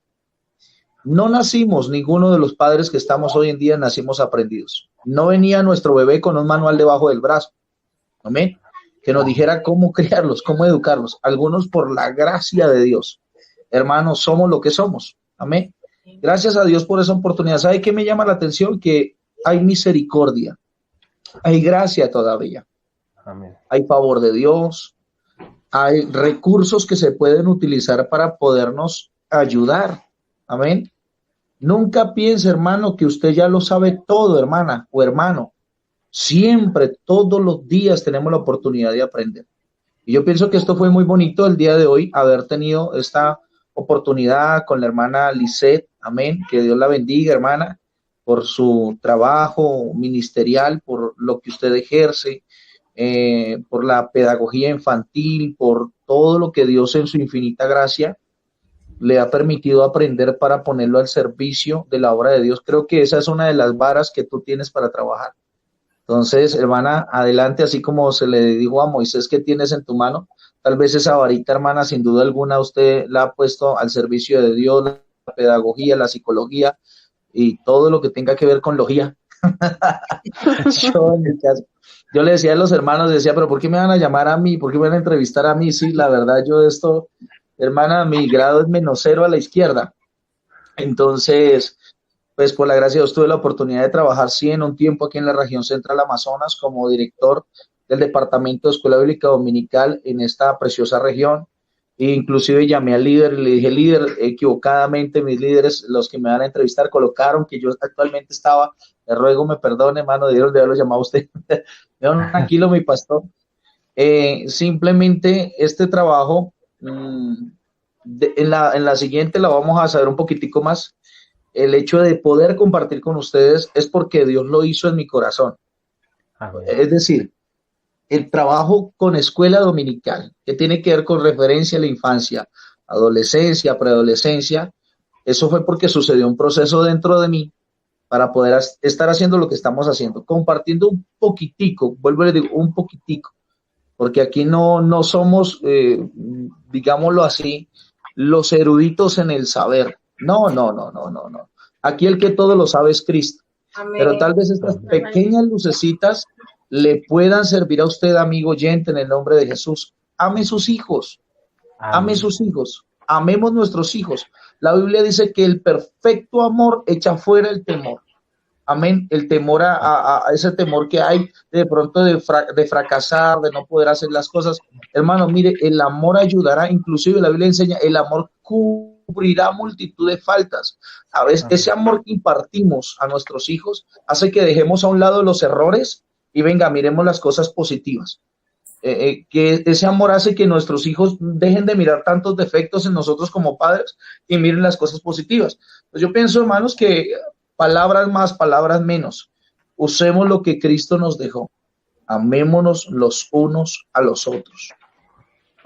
No nacimos, ninguno de los padres que estamos hoy en día nacimos aprendidos. No venía nuestro bebé con un manual debajo del brazo. Amén. Que nos dijera cómo criarlos, cómo educarlos. Algunos por la gracia de Dios. Hermanos, somos lo que somos. Amén. Gracias a Dios por esa oportunidad. ¿Sabe qué me llama la atención? Que hay misericordia. Hay gracia todavía. Amén. Hay favor de Dios. Hay recursos que se pueden utilizar para podernos ayudar. Amén. Nunca piense, hermano, que usted ya lo sabe todo, hermana o hermano. Siempre, todos los días tenemos la oportunidad de aprender. Y yo pienso que esto fue muy bonito el día de hoy, haber tenido esta oportunidad con la hermana Lisette. Amén. Que Dios la bendiga, hermana, por su trabajo ministerial, por lo que usted ejerce, por la pedagogía infantil, por todo lo que Dios en su infinita gracia le ha permitido aprender para ponerlo al servicio de la obra de Dios. Creo que esa es una de las varas que tú tienes para trabajar. Entonces, hermana, adelante, así como se le dijo a Moisés que tienes en tu mano, tal vez esa varita, hermana, sin duda alguna, usted la ha puesto al servicio de Dios, la pedagogía, la psicología y todo lo que tenga que ver con logía. Yo le decía a los hermanos, decía, pero ¿por qué me van a llamar a mí? ¿Por qué me van a entrevistar a mí? Sí, la verdad, yo esto, hermana, mi grado es -0 a la izquierda. Entonces, pues por la gracia de Dios tuve la oportunidad de trabajar, sí, en un tiempo aquí en la región central Amazonas como director del Departamento de Escuela Bíblica Dominical en esta preciosa región. E inclusive llamé al líder y le dije, líder, equivocadamente mis líderes, los que me van a entrevistar, colocaron que yo actualmente estaba, le ruego me perdone, hermano, debieron de haberlo llamado a usted. Tranquilo, mi pastor. Simplemente este trabajo, en la siguiente la vamos a saber un poquitico más. El hecho de poder compartir con ustedes es porque Dios lo hizo en mi corazón. Amén. Es decir, el trabajo con escuela dominical, que tiene que ver con referencia a la infancia, adolescencia, preadolescencia, eso fue porque sucedió un proceso dentro de mí para poder estar haciendo lo que estamos haciendo, compartiendo un poquitico, vuelvo y le digo, un poquitico, porque aquí no somos, digámoslo así, los eruditos en el saber. No. Aquí el que todo lo sabe es Cristo. Amén. Pero tal vez estas pequeñas lucecitas le puedan servir a usted, amigo oyente, en el nombre de Jesús. Ame sus hijos. Amén. Ame sus hijos. Amemos nuestros hijos. La Biblia dice que el perfecto amor echa fuera el temor. Amén. El temor a ese temor que hay de pronto de fracasar, de no poder hacer las cosas. Hermano, mire, el amor ayudará. Inclusive la Biblia enseña, el amor cubrirá multitud de faltas. A veces ese amor que impartimos a nuestros hijos hace que dejemos a un lado los errores y venga, miremos las cosas positivas. Que ese amor hace que nuestros hijos dejen de mirar tantos defectos en nosotros como padres y miren las cosas positivas. Pues yo pienso, hermanos, que palabras más, palabras menos. Usemos lo que Cristo nos dejó. Amémonos los unos a los otros.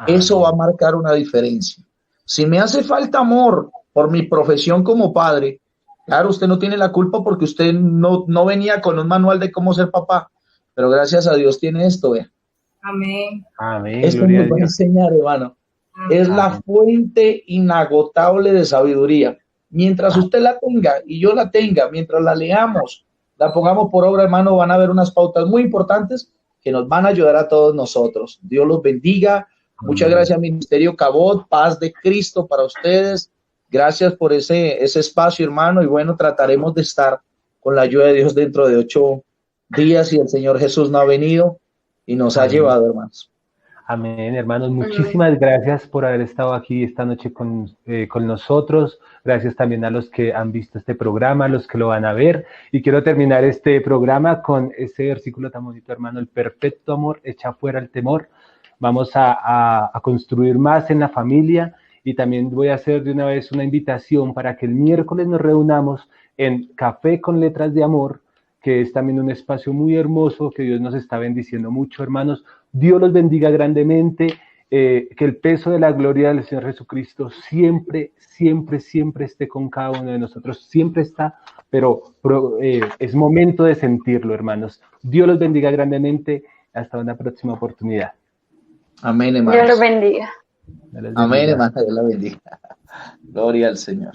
Eso va a marcar una diferencia. Si me hace falta amor por mi profesión como padre, claro, usted no tiene la culpa porque usted no venía con un manual de cómo ser papá, pero gracias a Dios tiene esto, vea. Amén. Amén. Esto nos va a enseñar, hermano. Amén. Es la fuente inagotable de sabiduría. Mientras usted la tenga y yo la tenga, mientras la leamos, la pongamos por obra, hermano, van a haber unas pautas muy importantes que nos van a ayudar a todos nosotros. Dios los bendiga. Muchas gracias, Ministerio Cabot. Paz de Cristo para ustedes. Gracias por ese espacio, hermano. Y bueno, trataremos de estar con la ayuda de Dios dentro de 8 días y el Señor Jesús no ha venido y nos ha llevado, hermanos. Amén, hermanos. Muchísimas gracias por haber estado aquí esta noche con nosotros. Gracias también a los que han visto este programa, a los que lo van a ver. Y quiero terminar este programa con ese versículo tan bonito, hermano. El perfecto amor echa fuera el temor. Vamos a construir más en la familia y también voy a hacer de una vez una invitación para que el miércoles nos reunamos en Café con Letras de Amor, que es también un espacio muy hermoso que Dios nos está bendiciendo mucho, hermanos. Dios los bendiga grandemente, que el peso de la gloria del Señor Jesucristo siempre esté con cada uno de nosotros, siempre está, pero es momento de sentirlo, hermanos. Dios los bendiga grandemente, hasta una próxima oportunidad. Amén, hermanos. Dios los bendiga. Amén, hermano, Dios la bendiga. Gloria al Señor.